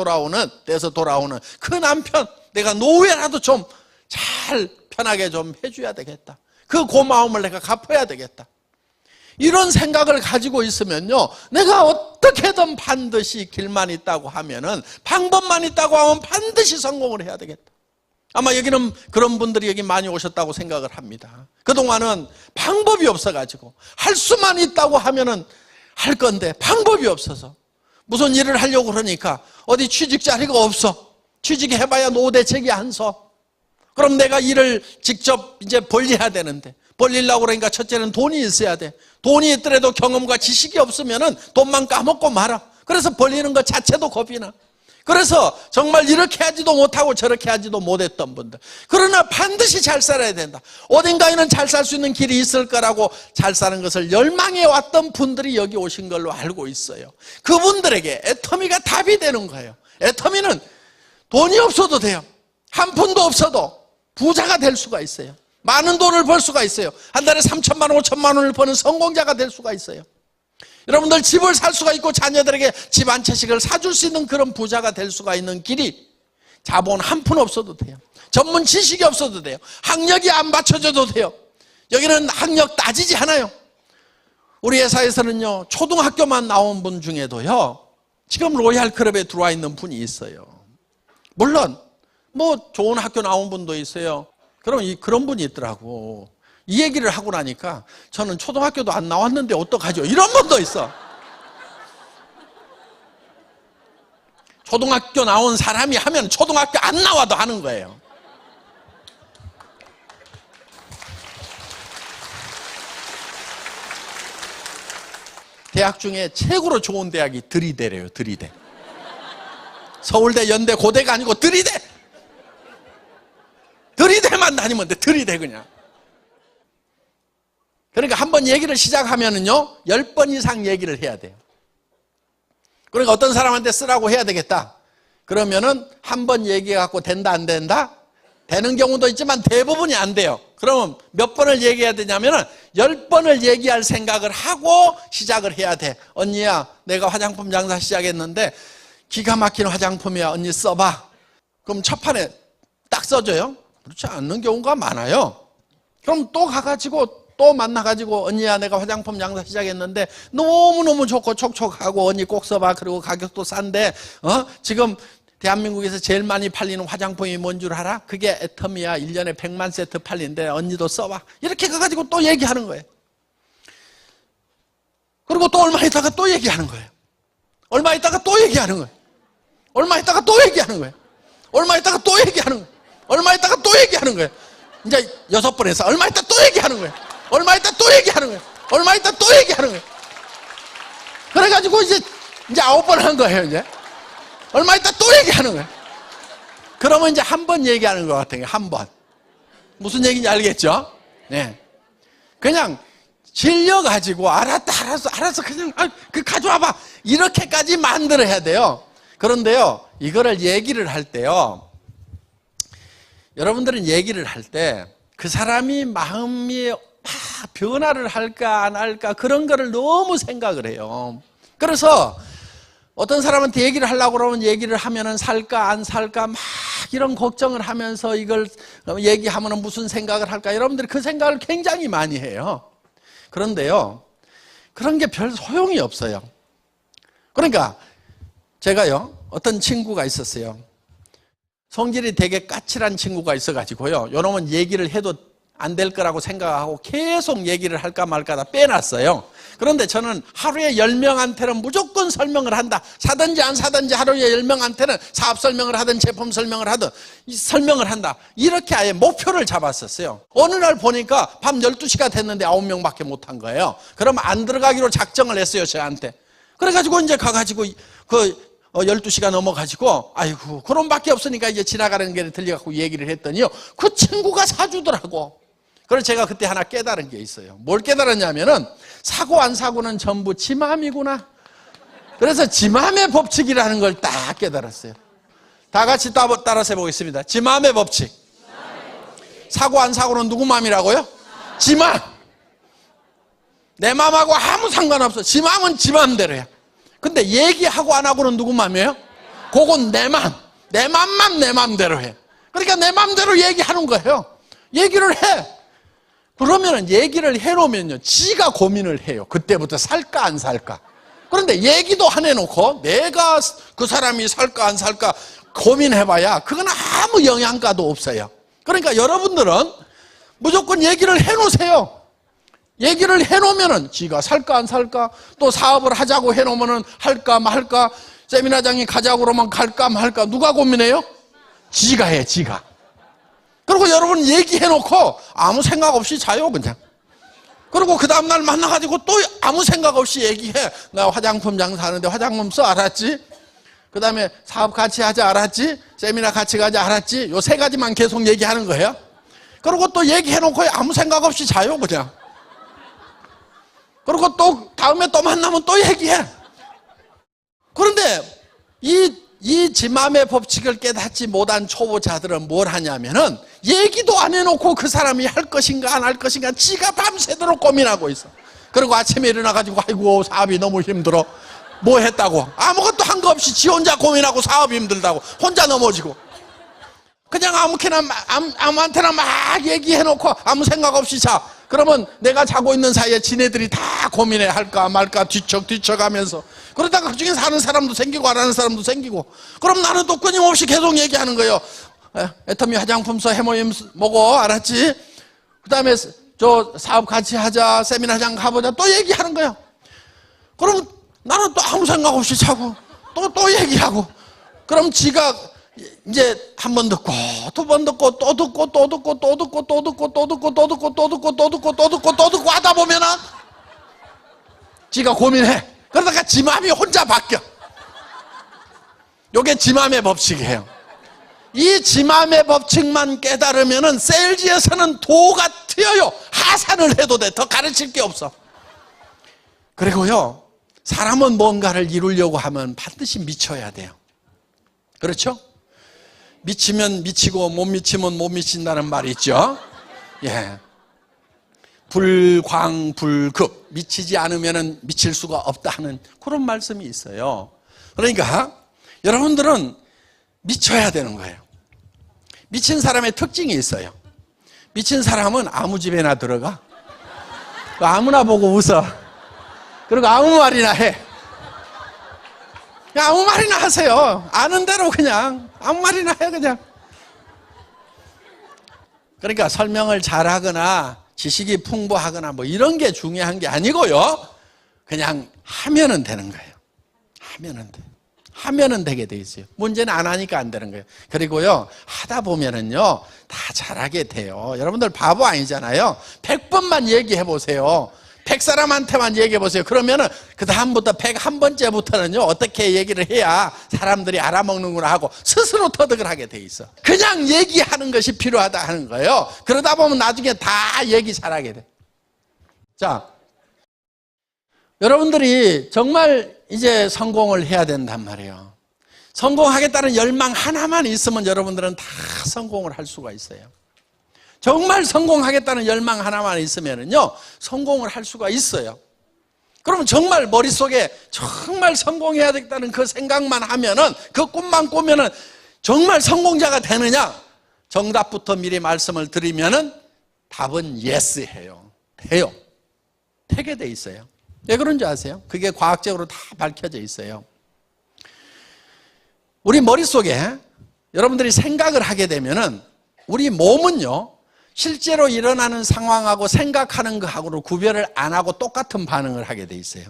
[SPEAKER 1] 돼서 돌아오는 그 남편, 내가 노후에라도 좀 잘 편하게 좀 해줘야 되겠다. 그 고마움을 내가 갚아야 되겠다. 이런 생각을 가지고 있으면요, 내가 어떻게든 반드시 길만 있다고 하면은, 방법만 있다고 하면 반드시 성공을 해야 되겠다. 아마 여기는 그런 분들이 여기 많이 오셨다고 생각을 합니다. 그동안은 방법이 없어가지고 할 수만 있다고 하면은 할 건데 방법이 없어서 무슨 일을 하려고 그러니까 어디 취직 자리가 없어. 취직해봐야 노후 대책이 안 서. 그럼 내가 일을 직접 이제 벌려야 되는데, 벌리려고 그러니까 첫째는 돈이 있어야 돼. 돈이 있더라도 경험과 지식이 없으면은 돈만 까먹고 말아. 그래서 벌리는 것 자체도 겁이 나. 그래서 정말 이렇게 하지도 못하고 저렇게 하지도 못했던 분들, 그러나 반드시 잘 살아야 된다. 어딘가에는 잘 살 수 있는 길이 있을 거라고 잘 사는 것을 열망해 왔던 분들이 여기 오신 걸로 알고 있어요. 그분들에게 애터미가 답이 되는 거예요. 애터미는 돈이 없어도 돼요. 한 푼도 없어도 부자가 될 수가 있어요. 많은 돈을 벌 수가 있어요. 한 달에 3천만 원, 5천만 원을 버는 성공자가 될 수가 있어요. 여러분들 집을 살 수가 있고 자녀들에게 집 한 채씩을 사줄 수 있는 그런 부자가 될 수가 있는 길이, 자본 한 푼 없어도 돼요. 전문 지식이 없어도 돼요. 학력이 안 받쳐줘도 돼요. 여기는 학력 따지지 않아요. 우리 회사에서는요, 초등학교만 나온 분 중에도요, 지금 로얄 클럽에 들어와 있는 분이 있어요. 물론 뭐 좋은 학교 나온 분도 있어요. 그럼 그런 분이 있더라고. 이 얘기를 하고 나니까 저는 초등학교도 안 나왔는데 어떡하죠? 이런 분도 있어. 초등학교 나온 사람이 하면 초등학교 안 나와도 하는 거예요. 대학 중에 최고로 좋은 대학이 들이대래요. 들이대. 서울대, 연대, 고대가 아니고 들이대. 들이대만 다니면 돼. 들이대 그냥. 그러니까 한번 얘기를 시작하면은요, 10번 이상 얘기를 해야 돼요. 그러니까 어떤 사람한테 쓰라고 해야 되겠다. 그러면은 한 번 얘기해갖고 된다 안 된다? 되는 경우도 있지만 대부분이 안 돼요. 그러면 몇 번을 얘기해야 되냐면은 10번을 얘기할 생각을 하고 시작을 해야 돼. 언니야, 내가 화장품 장사 시작했는데 기가 막힌 화장품이야. 언니 써봐. 그럼 첫 판에 딱 써줘요? 그렇지 않는 경우가 많아요. 그럼 또 가가지고 또 만나가지고 언니야, 내가 화장품 장사 시작했는데 너무너무 좋고 촉촉하고 언니 꼭 써봐. 그리고 가격도 싼데 지금 대한민국에서 제일 많이 팔리는 화장품이 뭔 줄 알아? 그게 애터미야. 1년에 100만 세트 팔린대. 언니도 써봐. 이렇게 가가지고 또 얘기하는 거예요. 그리고 또 얼마 있다가 또 얘기하는 거예요. 얼마 있다가 또 얘기하는 거예요. 얼마 있다가 또 얘기하는 거예요. 얼마 있다가 또 얘기하는 거예요. 얼마 있다가 또 얘기하는 거예요. 이제 6번 해서 얼마 있다 또 얘기하는 거예요. 얼마 있다 또 얘기하는 거예요. 얼마 있다 또 얘기하는 거예요. 그래가지고 이제 9번 한 거예요, 이제. 얼마 있다 또 얘기하는 거예요. 그러면 이제 한 번 얘기하는 것 같아요. 한 번. 무슨 얘기인지 알겠죠? 네. 그냥 질려가지고 알았어. 그냥 가져와봐. 이렇게까지 만들어야 돼요. 그런데요, 이거를 얘기를 할 때요, 여러분들은 얘기를 할 때 그 사람이 마음이 변화를 할까 안 할까 그런 거를 너무 생각을 해요. 그래서 어떤 사람한테 얘기를 하려고 그러면 얘기를 하면은 살까 안 살까 막 이런 걱정을 하면서 이걸 얘기하면은 무슨 생각을 할까, 여러분들이 그 생각을 굉장히 많이 해요. 그런데요, 그런 게 별 소용이 없어요. 그러니까 제가요, 어떤 친구가 있었어요. 성질이 되게 까칠한 친구가 있어가지고요, 요놈은 얘기를 해도 안 될 거라고 생각하고 계속 얘기를 할까 말까 다 빼놨어요. 그런데 저는 하루에 10명한테는 무조건 설명을 한다. 사든지 안 사든지 하루에 10명한테는 사업 설명을 하든 제품 설명을 하든 설명을 한다. 이렇게 아예 목표를 잡았었어요. 어느 날 보니까 밤 12시가 됐는데 9명밖에 못한 거예요. 그럼 안 들어가기로 작정을 했어요, 저한테. 그래가지고 이제 가가지고 12시가 넘어가지고 아이고 그런 밖에 없으니까 이제 지나가는 길에 들려갖고 얘기를 했더니요, 그 친구가 사주더라고. 그래서 제가 그때 하나 깨달은 게 있어요. 뭘 깨달았냐면은 사고 안 사고는 전부 지 맘이구나. 그래서 지 맘의 법칙이라는 걸 딱 깨달았어요. 다 같이 따라서 해보겠습니다. 지 맘의 법칙. 사고 안 사고는 누구 맘이라고요? 지 맘. 내 맘하고 아무 상관없어. 지 맘은 지 맘대로야. 근데 얘기하고 안 하고는 누구 맘이에요? 그건 내 맘. 내 맘만 내 맘대로 해. 그러니까 내 맘대로 얘기하는 거예요. 얘기를 해. 그러면은 얘기를 해놓으면요, 지가 고민을 해요. 그때부터 살까 안 살까. 그런데 얘기도 안 해놓고 내가 그 사람이 살까 안 살까 고민해봐야 그건 아무 영향가도 없어요. 그러니까 여러분들은 무조건 얘기를 해놓으세요. 얘기를 해놓으면은 지가 살까 안 살까, 또 사업을 하자고 해놓으면은 할까 말까, 세미나장에 가자고 그러면 갈까 말까, 누가 고민해요? 지가 해, 지가. 그리고 여러분 얘기해놓고 아무 생각 없이 자요, 그냥. 그리고 그 다음날 만나가지고 또 아무 생각 없이 얘기해. 나 화장품 장사하는데 화장품 써, 알았지? 그 다음에 사업 같이 하자, 알았지? 세미나 같이 가자, 알았지? 요 3가지만 계속 얘기하는 거예요. 그리고 또 얘기해놓고 아무 생각 없이 자요, 그냥. 그리고 또 다음에 또 만나면 또 얘기해. 그런데 이 지 맘의 법칙을 깨닫지 못한 초보자들은 뭘 하냐면은 얘기도 안 해놓고 그 사람이 할 것인가 안 할 것인가 지가 밤새도록 고민하고 있어. 그리고 아침에 일어나가지고 아이고 사업이 너무 힘들어. 뭐 했다고? 아무것도 한 거 없이 지 혼자 고민하고 사업이 힘들다고 혼자 넘어지고, 그냥 아무한테나 막 얘기해놓고 아무 생각 없이 자. 그러면 내가 자고 있는 사이에 지네들이 다 고민해. 할까 말까 뒤척하면서. 그러다가 그중에 사는 사람도 생기고 안 하는 사람도 생기고. 그럼 나는 또 끊임없이 계속 얘기하는 거예요. 애터미 화장품서 해모임 뭐고, 알았지? 그 다음에 저 사업 같이 하자, 세미나장 가보자, 또 얘기하는 거예요. 그럼 나는 또 아무 생각 없이 자고 또 얘기하고. 그럼 지가 이제 한 번 듣고 두 번 듣고 또 듣고 또 듣고 또 듣고 또 듣고 또 듣고 또 듣고 또 듣고 또 듣고 또 듣고 또 듣고 하다 보면은 지가 고민해. 그러다가 지 마음이 혼자 바뀌어. 요게 지 마음의 법칙이에요. 이 지 마음의 법칙만 깨달으면은 세일즈에서는 도가 튀어요. 하산을 해도 돼. 더 가르칠 게 없어. 그리고요, 사람은 뭔가를 이루려고 하면 반드시 미쳐야 돼요. 그렇죠? 미치면 미치고 못 미치면 못 미친다는 말이 있죠. 예. 불광불급, 미치지 않으면 미칠 수가 없다 하는 그런 말씀이 있어요. 그러니까 여러분들은 미쳐야 되는 거예요. 미친 사람의 특징이 있어요. 미친 사람은 아무 집에나 들어가. 아무나 보고 웃어. 그리고 아무 말이나 해. 그냥 아무 말이나 하세요. 아는 대로 그냥 아무 말이나 해 그냥. 그러니까 설명을 잘하거나 지식이 풍부하거나 뭐 이런 게 중요한 게 아니고요. 그냥 하면은 되는 거예요. 하면은 돼. 하면은 되게 돼 있어요. 문제는 안 하니까 안 되는 거예요. 그리고요, 하다 보면은요, 다 잘하게 돼요. 여러분들 바보 아니잖아요. 100번만 얘기해 보세요. 100사람한테만 얘기해 보세요. 그러면은 그 다음부터 101번째부터는요, 어떻게 얘기를 해야 사람들이 알아먹는구나 하고 스스로 터득을 하게 돼 있어. 그냥 얘기하는 것이 필요하다 하는 거예요. 그러다 보면 나중에 다 얘기 잘하게 돼. 자, 여러분들이 정말 이제 성공을 해야 된단 말이에요. 성공하겠다는 열망 하나만 있으면 여러분들은 다 성공을 할 수가 있어요. 정말 성공하겠다는 열망 하나만 있으면요, 성공을 할 수가 있어요. 그러면 정말 머릿속에 정말 성공해야 되겠다는 그 생각만 하면은, 그 꿈만 꾸면은 정말 성공자가 되느냐? 정답부터 미리 말씀을 드리면은 답은 예스예요. 돼요. 되게 돼 있어요. 왜 그런지 아세요? 그게 과학적으로 다 밝혀져 있어요. 우리 머릿속에 여러분들이 생각을 하게 되면은 우리 몸은요, 실제로 일어나는 상황하고 생각하는 거하고는 구별을 안 하고 똑같은 반응을 하게 돼 있어요.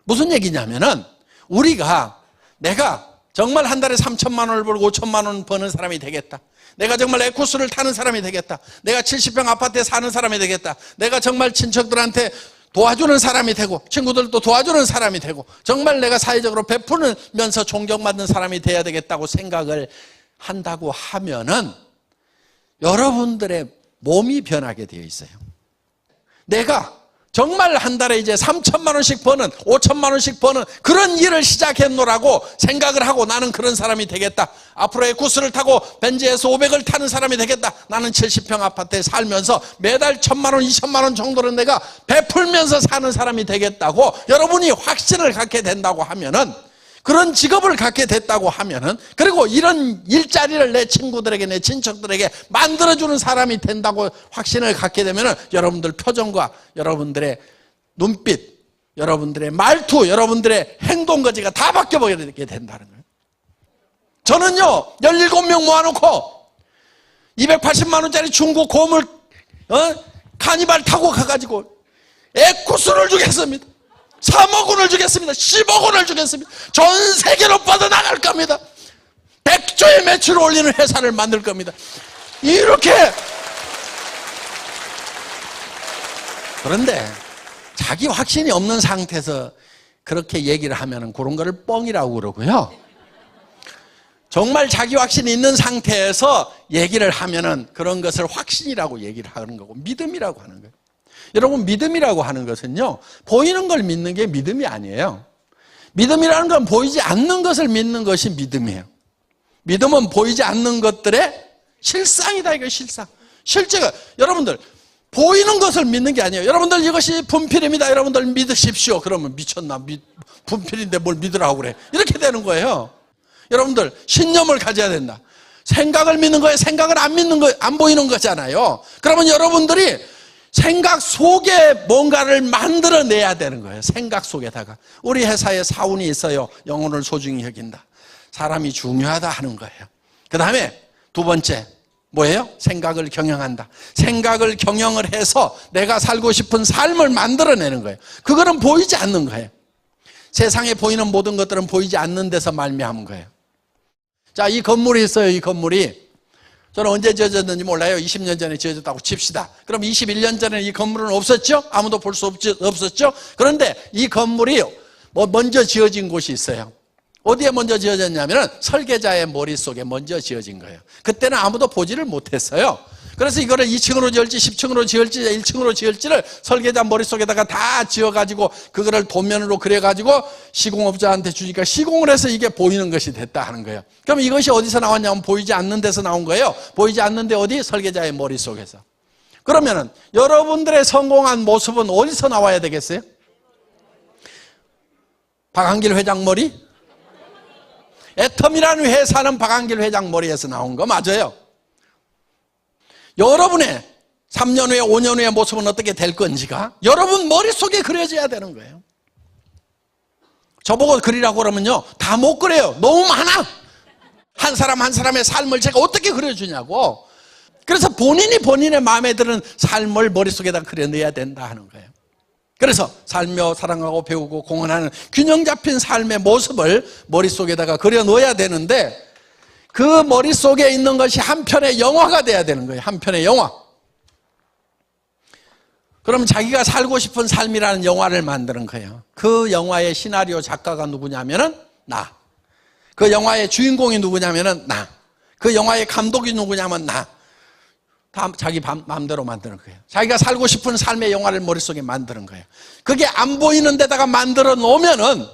[SPEAKER 1] 무슨 얘기냐면은 내가 정말 한 달에 3천만 원을 벌고 5천만 원 버는 사람이 되겠다. 내가 정말 에쿠스를 타는 사람이 되겠다. 내가 70평 아파트에 사는 사람이 되겠다. 내가 정말 친척들한테 도와주는 사람이 되고 친구들도 도와주는 사람이 되고 정말 내가 사회적으로 베푸면서 존경받는 사람이 돼야 되겠다고 생각을 한다고 하면은 여러분들의 몸이 변하게 되어 있어요. 내가 정말 한 달에 이제 3천만 원씩 버는 5천만 원씩 버는 그런 일을 시작했노라고 생각을 하고 나는 그런 사람이 되겠다. 앞으로 에쿠스를 타고 벤츠에서 500을 타는 사람이 되겠다. 나는 70평 아파트에 살면서 매달 1,000만 원, 2천만 원 정도는 내가 베풀면서 사는 사람이 되겠다고 여러분이 확신을 갖게 된다고 하면은, 그런 직업을 갖게 됐다고 하면은, 그리고 이런 일자리를 내 친구들에게, 내 친척들에게 만들어주는 사람이 된다고 확신을 갖게 되면은 여러분들 표정과 여러분들의 눈빛, 여러분들의 말투, 여러분들의 행동거지가 다 바뀌어버리게 된다는 거예요. 저는요, 17명 모아놓고 280만 원짜리 중고 고물 카니발 타고 가가지고 에쿠스를 주겠습니다. 3억 원을 주겠습니다. 10억 원을 주겠습니다. 전 세계로 뻗어나갈 겁니다. 100조의 매출을 올리는 회사를 만들 겁니다. 이렇게. 그런데 자기 확신이 없는 상태에서 그렇게 얘기를 하면 그런 거를 뻥이라고 그러고요. 정말 자기 확신이 있는 상태에서 얘기를 하면은 그런 것을 확신이라고 얘기를 하는 거고 믿음이라고 하는 거예요. 여러분, 믿음이라고 하는 것은요, 보이는 걸 믿는 게 믿음이 아니에요. 믿음이라는 건 보이지 않는 것을 믿는 것이 믿음이에요. 믿음은 보이지 않는 것들의 실상이다, 이거 실상. 실제가, 여러분들, 보이는 것을 믿는 게 아니에요. 여러분들 이것이 분필입니다. 여러분들 믿으십시오. 그러면 미쳤나? 분필인데 뭘 믿으라고 그래. 이렇게 되는 거예요. 여러분들, 신념을 가져야 된다. 생각을 믿는 거예요. 생각을 안 믿는 거, 안 보이는 거잖아요. 그러면 여러분들이 생각 속에 뭔가를 만들어내야 되는 거예요. 생각 속에다가. 우리 회사에 사운이 있어요. 영혼을 소중히 여긴다. 사람이 중요하다 하는 거예요. 그 다음에 두 번째 뭐예요? 생각을 경영한다. 생각을 경영을 해서 내가 살고 싶은 삶을 만들어내는 거예요. 그거는 보이지 않는 거예요. 세상에 보이는 모든 것들은 보이지 않는 데서 말미암은 거예요. 자, 이 건물이 있어요. 이 건물이. 저는 언제 지어졌는지 몰라요. 20년 전에 지어졌다고 칩시다. 그럼 21년 전에 이 건물은 없었죠? 아무도 볼 수 없었죠? 그런데 이 건물이 먼저 지어진 곳이 있어요. 어디에 먼저 지어졌냐면 설계자의 머릿속에 먼저 지어진 거예요. 그때는 아무도 보지를 못했어요. 그래서 이거를 2층으로 지을지 10층으로 지을지 1층으로 지을지를 설계자 머릿속에다가 다 지어가지고 그거를 도면으로 그려가지고 시공업자한테 주니까 시공을 해서 이게 보이는 것이 됐다 하는 거예요. 그럼 이것이 어디서 나왔냐면 보이지 않는 데서 나온 거예요. 보이지 않는데 어디? 설계자의 머릿속에서. 그러면은 여러분들의 성공한 모습은 어디서 나와야 되겠어요? 박한길 회장 머리? 애텀이라는 회사는 박한길 회장 머리에서 나온 거 맞아요. 여러분의 3년 후에 5년 후의 모습은 어떻게 될 건지가 여러분 머릿속에 그려져야 되는 거예요. 저보고 그리라고 그러면요 다 못 그려요. 너무 많아. 한 사람 한 사람의 삶을 제가 어떻게 그려주냐고. 그래서 본인이 본인의 마음에 드는 삶을 머릿속에다 그려내야 된다 하는 거예요. 그래서 살며 사랑하고 배우고 공헌하는 균형 잡힌 삶의 모습을 머릿속에다가 그려놓아야 되는데 그 머릿속에 있는 것이 한 편의 영화가 돼야 되는 거예요. 한 편의 영화. 그러면 자기가 살고 싶은 삶이라는 영화를 만드는 거예요. 그 영화의 시나리오 작가가 누구냐면은 나. 그 영화의 주인공이 누구냐면은 나. 그 영화의 감독이 누구냐면 나. 다 자기 마음대로 만드는 거예요. 자기가 살고 싶은 삶의 영화를 머릿속에 만드는 거예요. 그게 안 보이는 데다가 만들어 놓으면은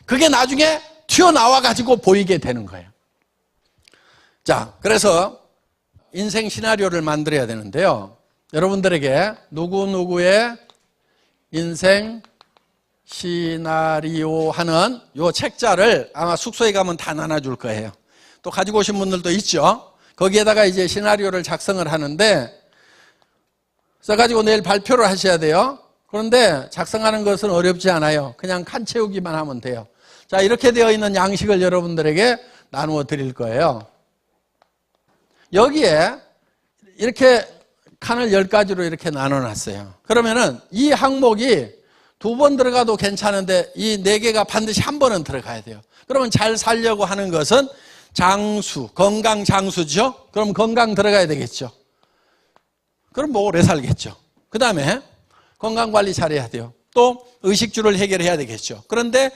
[SPEAKER 1] 그게 나중에 튀어나와 가지고 보이게 되는 거예요. 자, 그래서 인생 시나리오를 만들어야 되는데요. 여러분들에게 누구누구의 인생 시나리오 하는 요 책자를 아마 숙소에 가면 다 나눠줄 거예요. 또 가지고 오신 분들도 있죠. 거기에다가 이제 시나리오를 작성을 하는데 써가지고 내일 발표를 하셔야 돼요. 그런데 작성하는 것은 어렵지 않아요. 그냥 칸 채우기만 하면 돼요. 자, 이렇게 되어 있는 양식을 여러분들에게 나누어 드릴 거예요. 여기에 이렇게 칸을 10가지로 이렇게 나눠놨어요. 그러면은 이 항목이 2번 들어가도 괜찮은데 이 4개가 반드시 한 번은 들어가야 돼요. 그러면 잘 살려고 하는 것은 장수, 건강 장수죠. 그럼 건강 들어가야 되겠죠. 그럼 뭐 오래 살겠죠. 그 다음에 건강관리 잘해야 돼요. 또 의식주를 해결해야 되겠죠. 그런데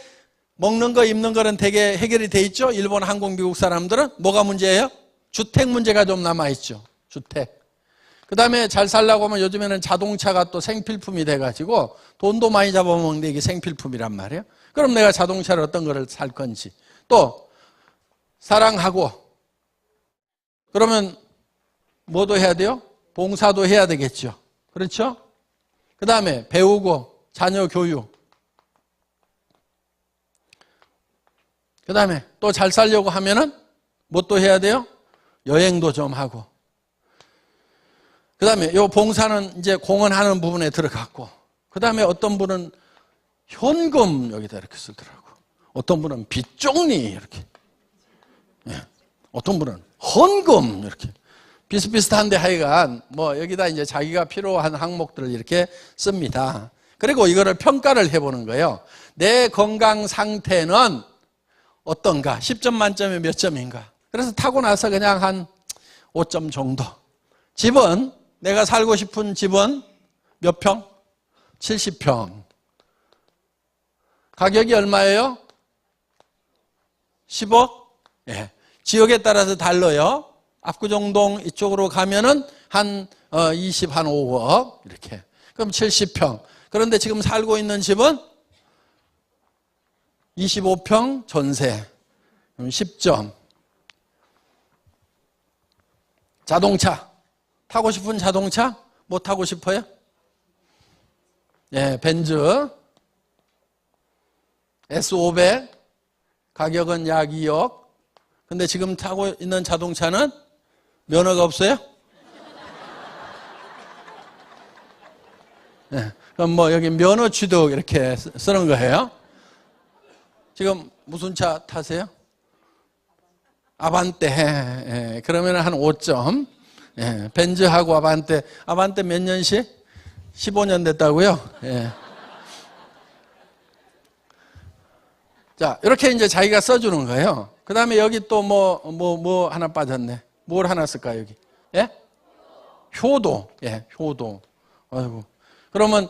[SPEAKER 1] 먹는 거 입는 거는 되게 해결이 돼 있죠. 일본, 한국, 미국 사람들은 뭐가 문제예요? 주택 문제가 좀 남아있죠. 주택. 그 다음에 잘 살려고 하면 요즘에는 자동차가 또 생필품이 돼가지고 돈도 많이 잡아먹는데 이게 생필품이란 말이에요. 그럼 내가 자동차를 어떤 거를 살 건지. 또 사랑하고 그러면 뭐도 해야 돼요? 봉사도 해야 되겠죠. 그렇죠? 그 다음에 배우고 자녀 교육. 그 다음에 또 잘 살려고 하면은 뭐 또 해야 돼요? 여행도 좀 하고. 그 다음에 요 봉사는 이제 공헌하는 부분에 들어갔고. 그 다음에 어떤 분은 현금 여기다 이렇게 쓰더라고. 어떤 분은 빚종리 이렇게. 예. 어떤 분은 헌금 이렇게 비슷비슷한데 하여간 뭐 여기다 이제 자기가 필요한 항목들을 이렇게 씁니다. 그리고 이거를 평가를 해보는 거예요. 내 건강 상태는 어떤가? 10점 만점에 몇 점인가? 그래서 타고 나서 그냥 한 5점 정도. 집은 내가 살고 싶은 집은 몇 평? 70평. 가격이 얼마예요? 10억? 예. 지역에 따라서 달라요. 압구정동 이쪽으로 가면은 한 20, 한 5억 이렇게. 그럼 70평. 그런데 지금 살고 있는 집은 25평 전세. 그럼 10점. 자동차. 타고 싶은 자동차? 뭐 타고 싶어요? 예, 벤츠. S500. 가격은 약 2억. 근데 지금 타고 있는 자동차는 면허가 없어요? 네, 그럼 뭐 여기 면허 취득 이렇게 쓰는 거예요. 지금 무슨 차 타세요? 아반떼. 예, 그러면 한 5점. 예, 벤츠하고 아반떼. 아반떼 몇 년씩? 15년 됐다고요? 예. 자, 이렇게 이제 자기가 써주는 거예요. 그 다음에 여기 또 뭐 하나 빠졌네. 뭘 하나 쓸까, 여기? 예? 효도. 예, 효도. 아이고. 그러면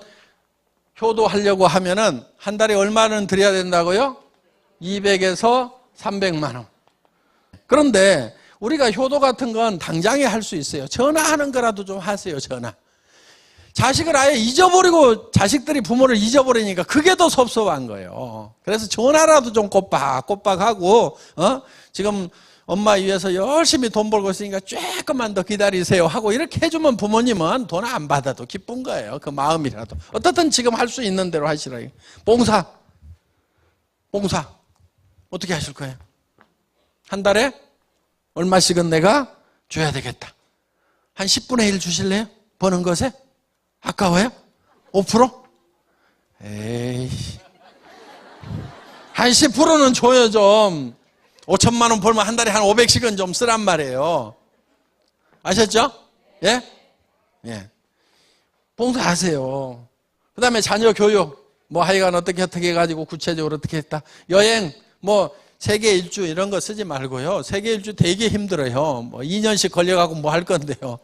[SPEAKER 1] 효도 하려고 하면은 한 달에 얼마는 드려야 된다고요? 200에서 300만 원. 그런데
[SPEAKER 2] 우리가 효도 같은 건 당장에 할 수 있어요. 전화하는 거라도 좀 하세요, 전화. 자식을 아예 잊어버리고 자식들이 부모를 잊어버리니까 그게 더 섭섭한 거예요. 그래서 전화라도 좀 꼬박꼬박하고 지금 엄마 위해서 열심히 돈 벌고 있으니까 조금만 더 기다리세요 하고 이렇게 해주면 부모님은 돈 안 받아도 기쁜 거예요. 그 마음이라도. 어떻든 지금 할 수 있는 대로 하시라. 봉사 어떻게 하실 거예요? 한 달에 얼마씩은 내가 줘야 되겠다. 한 10분의 1 주실래요? 버는 것에? 아까워요? 5%? 에이, 한 10%는 줘요 좀. 5천만 원 벌면 한 달에 한 500씩은 좀 쓰란 말이에요. 아셨죠? 예? 예. 봉사하세요. 그 다음에 자녀 교육, 뭐 하여간 어떻게 해가지고 구체적으로 어떻게 했다. 여행, 뭐 세계 일주 이런 거 쓰지 말고요. 세계 일주 되게 힘들어요. 뭐 2년씩 걸려가고 뭐 할 건데요.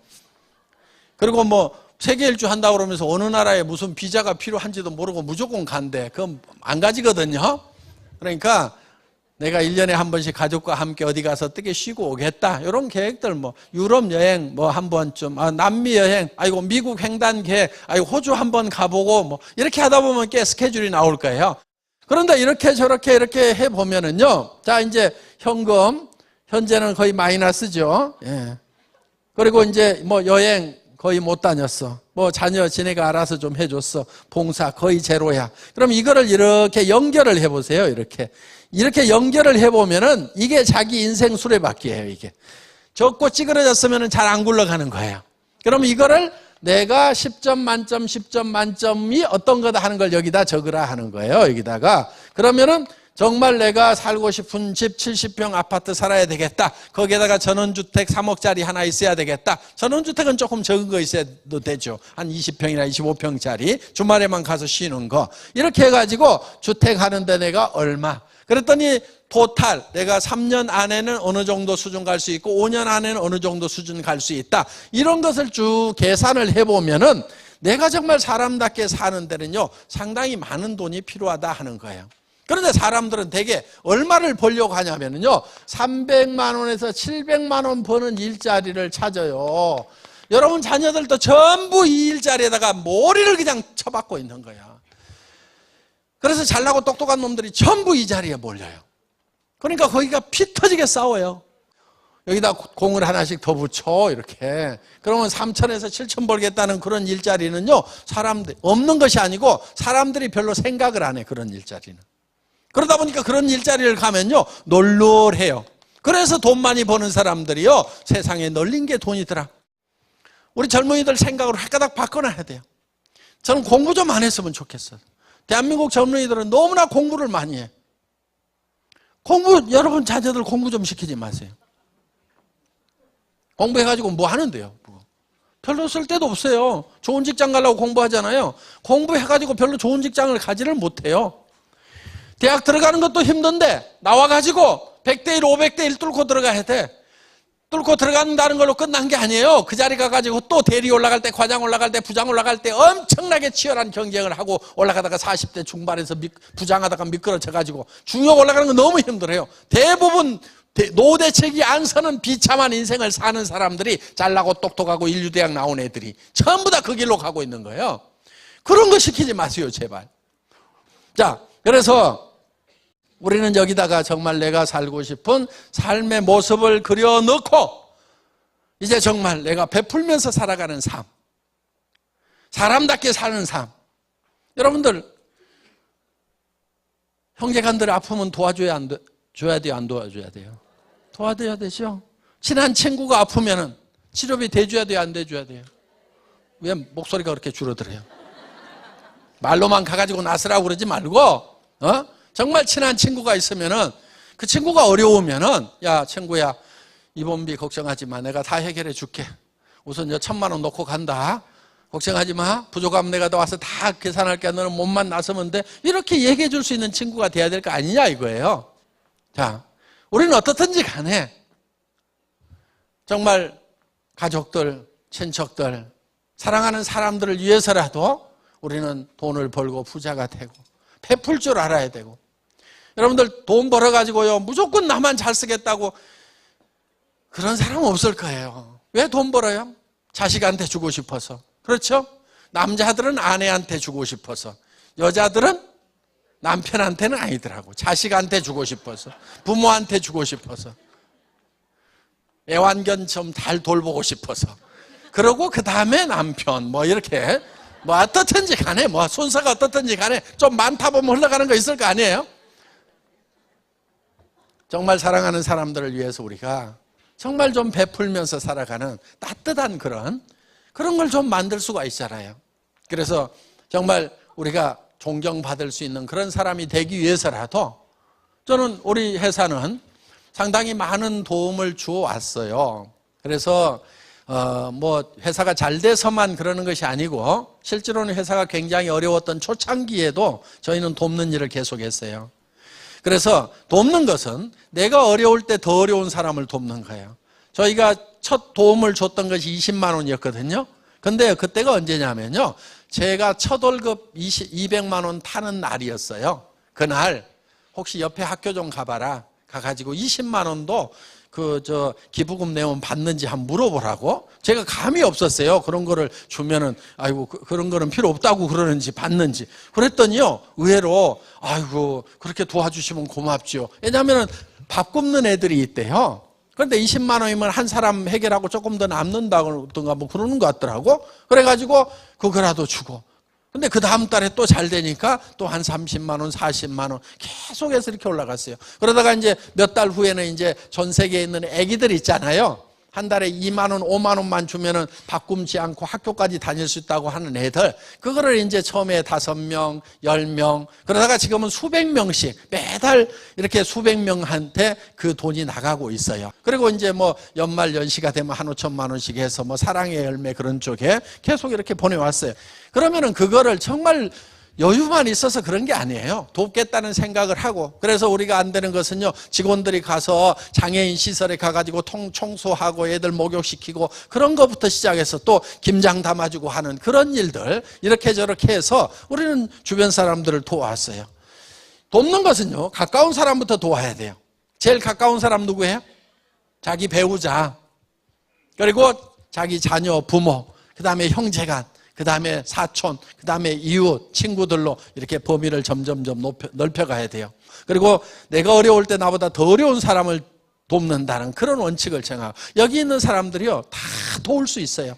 [SPEAKER 2] 그리고 뭐 세계 일주 한다고 그러면서 어느 나라에 무슨 비자가 필요한지도 모르고 무조건 간대. 그건 안 가지거든요. 그러니까 내가 1년에 한 번씩 가족과 함께 어디 가서 뜨게 쉬고 오겠다. 이런 계획들 뭐 유럽 여행 뭐 한 번쯤, 남미 여행, 아이고 미국 횡단 계획, 아이고 호주 한 번 가보고 뭐 이렇게 하다 보면 꽤 스케줄이 나올 거예요. 그런데 이렇게 저렇게 이렇게 해 보면은요. 자, 이제 현금 현재는 거의 마이너스죠. 예. 그리고 이제 뭐 여행 거의 못 다녔어. 뭐 자녀 지네가 알아서 좀 해줬어. 봉사 거의 제로야. 그럼 이거를 이렇게 연결을 해보세요. 이렇게 연결을 해보면은 이게 자기 인생 수레바퀴예요. 이게 적고 찌그러졌으면은 잘 안 굴러가는 거예요. 그럼 이거를 내가 10점 만점, 10점 만점이 어떤 거다 하는 걸 여기다 적으라 하는 거예요. 여기다가 그러면은 정말 내가 살고 싶은 집 70평 아파트 살아야 되겠다. 거기에다가 전원주택 3억짜리 하나 있어야 되겠다. 전원주택은 조금 적은 거 있어도 되죠. 한 20평이나 25평짜리 주말에만 가서 쉬는 거. 이렇게 해가지고 주택 하는데 내가 얼마. 그랬더니 토탈 내가 3년 안에는 어느 정도 수준 갈 수 있고 5년 안에는 어느 정도 수준 갈 수 있다. 이런 것을 쭉 계산을 해보면은 내가 정말 사람답게 사는 데는요 상당히 많은 돈이 필요하다 하는 거예요. 그런데 사람들은 대개 얼마를 벌려고 하냐면요 300만 원에서 700만 원 버는 일자리를 찾아요. 여러분 자녀들도 전부 이 일자리에다가 머리를 그냥 쳐박고 있는 거야. 그래서 잘나고 똑똑한 놈들이 전부 이 자리에 몰려요. 그러니까 거기가 피 터지게 싸워요. 여기다 공을 하나씩 더 붙여 이렇게. 그러면 3천에서 7천 벌겠다는 그런 일자리는요 사람들 없는 것이 아니고 사람들이 별로 생각을 안 해. 그런 일자리는. 그러다 보니까 그런 일자리를 가면요 널널해요. 그래서 돈 많이 버는 사람들이요 세상에 널린 게 돈이더라. 우리 젊은이들 생각을 획가닥 바꿔놔야 돼요. 저는 공부 좀 안 했으면 좋겠어요. 대한민국 젊은이들은 너무나 공부를 많이 해. 여러분 자녀들 공부 좀 시키지 마세요. 공부해가지고 뭐 하는데요? 별로 쓸 데도 없어요. 좋은 직장 가려고 공부하잖아요. 공부해가지고 별로 좋은 직장을 가지를 못해요. 대학 들어가는 것도 힘든데 나와가지고 100대 1, 500대 1 뚫고 들어가야 돼. 뚫고 들어간다는 걸로 끝난 게 아니에요. 그 자리 가가지고 또 대리 올라갈 때, 과장 올라갈 때, 부장 올라갈 때 엄청나게 치열한 경쟁을 하고 올라가다가 40대 중반에서 부장하다가 미끄러져가지고 중역 올라가는 건 너무 힘들어요. 대부분 노대책이 안 서는 비참한 인생을 사는 사람들이 잘나고 똑똑하고 인류대학 나온 애들이 전부 다 그 길로 가고 있는 거예요. 그런 거 시키지 마세요, 제발. 자, 그래서 우리는 여기다가 정말 내가 살고 싶은 삶의 모습을 그려넣고 이제 정말 내가 베풀면서 살아가는 삶, 사람답게 사는 삶. 여러분들 형제간들 아프면 도와줘야 줘야 돼요, 안 도와줘야 돼요? 도와줘야 되죠. 친한 친구가 아프면은 치료비 대줘야 돼요, 안 대줘야 돼요? 왜 목소리가 그렇게 줄어들어요? 말로만 가가지고 나서라고 그러지 말고 정말 친한 친구가 있으면은 그 친구가 어려우면은 야 친구야 입원비 걱정하지 마. 내가 다 해결해 줄게. 우선 1,000만 원 놓고 간다. 걱정하지 마. 부족하면 내가 와서 다 계산할게. 너는 몸만 나서면 돼. 이렇게 얘기해 줄 수 있는 친구가 돼야 될 거 아니냐 이거예요. 자, 우리는 어떻든지 간에 정말 가족들, 친척들, 사랑하는 사람들을 위해서라도 우리는 돈을 벌고 부자가 되고 베풀 줄 알아야 되고 여러분들 돈 벌어가지고요 무조건 나만 잘 쓰겠다고 그런 사람 없을 거예요. 왜 돈 벌어요? 자식한테 주고 싶어서. 그렇죠? 남자들은 아내한테 주고 싶어서. 여자들은 남편한테는 아니더라고. 자식한테 주고 싶어서. 부모한테 주고 싶어서. 애완견 좀 잘 돌보고 싶어서. 그러고 그 다음에 남편 뭐 이렇게 뭐 어떻든지 간에 뭐 순서가 어떻든지 간에 좀 많다 보면 흘러가는 거 있을 거 아니에요? 정말 사랑하는 사람들을 위해서 우리가 정말 좀 베풀면서 살아가는 따뜻한 그런 걸 좀 만들 수가 있잖아요. 그래서 정말 우리가 존경받을 수 있는 그런 사람이 되기 위해서라도 저는 우리 회사는 상당히 많은 도움을 주어 왔어요. 그래서 뭐 회사가 잘 돼서만 그러는 것이 아니고 실제로는 회사가 굉장히 어려웠던 초창기에도 저희는 돕는 일을 계속했어요. 그래서 돕는 것은 내가 어려울 때 더 어려운 사람을 돕는 거예요. 저희가 첫 도움을 줬던 것이 20만 원이었거든요. 근데 그때가 언제냐면요. 제가 첫 월급 200만 원 타는 날이었어요. 그날 혹시 옆에 학교 좀 가봐라. 가가지고 20만 원도 기부금 내면 받는지 한번 물어보라고. 제가 감이 없었어요. 그런 거를 주면은 아이고 그런 거는 필요 없다고 그러는지 받는지. 그랬더니요. 의외로 아이고 그렇게 도와주시면 고맙죠. 왜냐하면은 밥 굶는 애들이 있대요. 그런데 20만 원이면 한 사람 해결하고 조금 더 남는다던가 뭐 그러는 것 같더라고. 그래가지고 그거라도 주고. 근데 그 다음 달에 또 잘 되니까 또 한 30만 원, 40만 원 계속해서 이렇게 올라갔어요. 그러다가 이제 몇 달 후에는 이제 전 세계에 있는 애기들 있잖아요. 한 달에 2만 원, 5만 원만 주면은 밥 굶지 않고 학교까지 다닐 수 있다고 하는 애들. 그거를 이제 처음에 5명, 10명. 그러다가 지금은 수백 명씩 매달 이렇게 수백 명한테 그 돈이 나가고 있어요. 그리고 이제 뭐 연말 연시가 되면 한 5천만 원씩 해서 뭐 사랑의 열매 그런 쪽에 계속 이렇게 보내왔어요. 그러면은 그거를 정말 여유만 있어서 그런 게 아니에요. 돕겠다는 생각을 하고. 그래서 우리가 안 되는 것은요, 직원들이 가서 장애인 시설에 가가지고 청소하고 애들 목욕시키고 그런 것부터 시작해서 또 김장 담아주고 하는 그런 일들 이렇게 저렇게 해서 우리는 주변 사람들을 도왔어요. 돕는 것은요, 가까운 사람부터 도와야 돼요. 제일 가까운 사람 누구예요? 자기 배우자, 그리고 자기 자녀, 부모, 그 다음에 형제간, 그 다음에 사촌, 그 다음에 이웃, 친구들로 이렇게 범위를 점점 넓혀가야 돼요. 그리고 내가 어려울 때 나보다 더 어려운 사람을 돕는다는 그런 원칙을 정하고 여기 있는 사람들이요 다 도울 수 있어요.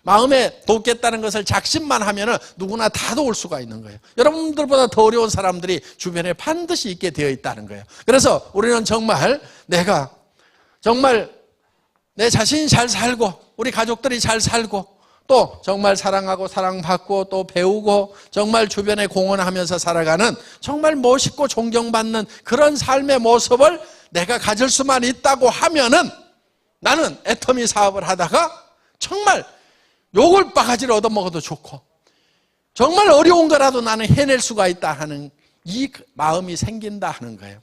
[SPEAKER 2] 마음에 돕겠다는 것을 작심만 하면은 누구나 다 도울 수가 있는 거예요. 여러분들보다 더 어려운 사람들이 주변에 반드시 있게 되어 있다는 거예요. 그래서 우리는 정말 내가 정말 내 자신이 잘 살고 우리 가족들이 잘 살고 또 정말 사랑하고 사랑받고 또 배우고 정말 주변에 공헌하면서 살아가는 정말 멋있고 존경받는 그런 삶의 모습을 내가 가질 수만 있다고 하면은 나는 애터미 사업을 하다가 정말 욕을 바가지를 얻어먹어도 좋고 정말 어려운 거라도 나는 해낼 수가 있다 하는 이 마음이 생긴다 하는 거예요.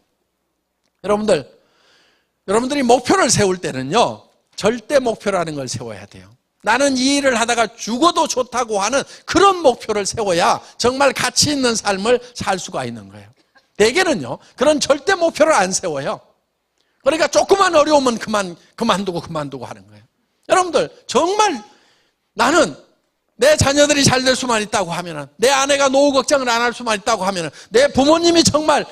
[SPEAKER 2] 여러분들이 목표를 세울 때는요 절대 목표라는 걸 세워야 돼요. 나는 이 일을 하다가 죽어도 좋다고 하는 그런 목표를 세워야 정말 가치 있는 삶을 살 수가 있는 거예요. 대개는요 그런 절대 목표를 안 세워요. 그러니까 조그만 어려우면 그만두고 하는 거예요. 여러분들 정말 나는 내 자녀들이 잘 될 수만 있다고 하면은 내 아내가 노후 걱정을 안 할 수만 있다고 하면은 내 부모님이 정말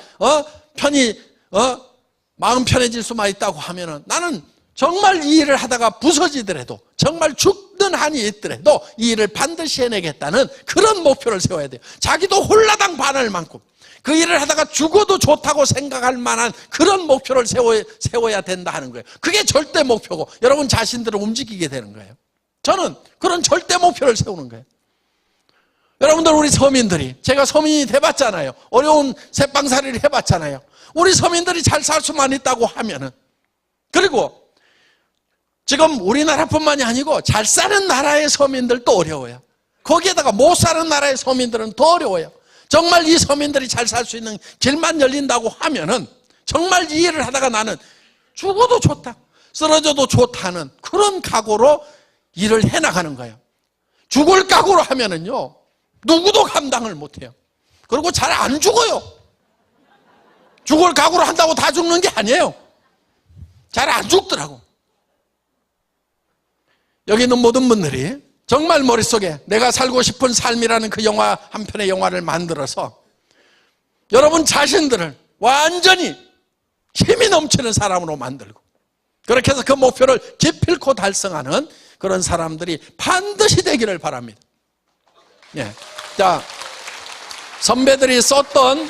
[SPEAKER 2] 마음 편해질 수만 있다고 하면은 나는 정말 이 일을 하다가 부서지더라도 정말 죽는 한이 있더라도 이 일을 반드시 해내겠다는 그런 목표를 세워야 돼요. 자기도 홀라당 반할 만큼 그 일을 하다가 죽어도 좋다고 생각할 만한 그런 목표를 세워야 된다 하는 거예요. 그게 절대 목표고 여러분 자신들을 움직이게 되는 거예요. 저는 그런 절대 목표를 세우는 거예요. 여러분들 우리 서민들이 제가 서민이 돼봤잖아요. 어려운 새빵살이를 해봤잖아요. 우리 서민들이 잘 살 수만 있다고 하면은 그리고 지금 우리나라뿐만이 아니고 잘 사는 나라의 서민들도 어려워요. 거기에다가 못 사는 나라의 서민들은 더 어려워요. 정말 이 서민들이 잘 살 수 있는 길만 열린다고 하면은 정말 이 일을 하다가 나는 죽어도 좋다, 쓰러져도 좋다는 그런 각오로 일을 해나가는 거예요. 죽을 각오로 하면은요 누구도 감당을 못해요. 그리고 잘 안 죽어요. 죽을 각오로 한다고 다 죽는 게 아니에요. 잘 안 죽더라고. 여기 있는 모든 분들이 정말 머릿속에 내가 살고 싶은 삶이라는 그 영화, 한 편의 영화를 만들어서 여러분 자신들을 완전히 힘이 넘치는 사람으로 만들고, 그렇게 해서 그 목표를 기필코 달성하는 그런 사람들이 반드시 되기를 바랍니다. 예. 자, 선배들이 썼던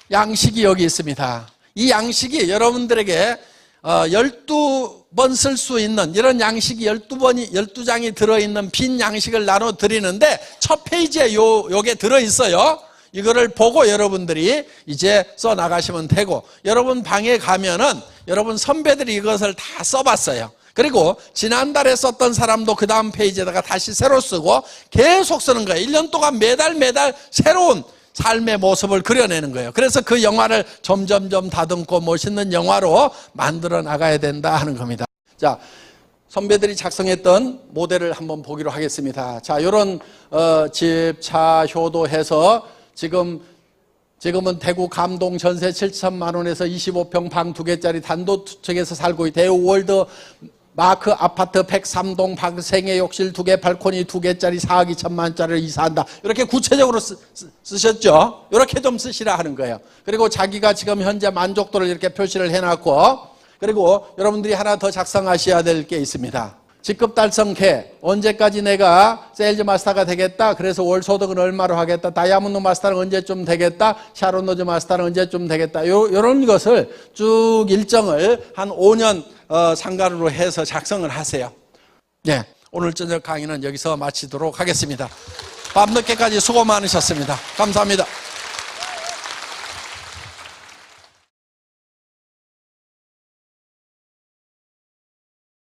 [SPEAKER 2] 양식이 여기 있습니다. 이 양식이 여러분들에게 12번 쓸 수 있는 이런 양식이 12장이 들어있는 빈 양식을 나눠 드리는데 첫 페이지에 요게 들어있어요. 이거를 보고 여러분들이 이제 써 나가시면 되고, 여러분 방에 가면은 여러분 선배들이 이것을 다 써봤어요. 그리고 지난달에 썼던 사람도 그 다음 페이지에다가 다시 새로 쓰고 계속 쓰는 거예요. 1년 동안 매달 새로운 삶의 모습을 그려내는 거예요. 그래서 그 영화를 점점점 다듬고 멋있는 영화로 만들어 나가야 된다 하는 겁니다. 자, 선배들이 작성했던 모델을 한번 보기로 하겠습니다. 자, 요런 집, 차, 효도해서 지금은 대구 감동 전세 7천만 원에서 25평 방 2개짜리 단독주택에서 살고 있고, 대우 월드 마크 아파트 103동 방 3개 욕실 2개 발코니 2개짜리 4억 2천만 원짜리를 이사한다. 이렇게 구체적으로 쓰셨죠? 이렇게 좀 쓰시라 하는 거예요. 그리고 자기가 지금 현재 만족도를 이렇게 표시를 해놨고, 그리고 여러분들이 하나 더 작성하셔야 될 게 있습니다. 직급 달성케, 언제까지 내가 세일즈 마스터가 되겠다, 그래서 월 소득은 얼마로 하겠다, 다이아몬드 마스터는 언제쯤 되겠다, 샤론 로즈 마스터는 언제쯤 되겠다, 요런 것을 쭉 일정을 한 5년 상관으로 해서 작성을 하세요. 네, 오늘 저녁 강의는 여기서 마치도록 하겠습니다. 밤늦게까지 수고 많으셨습니다. 감사합니다.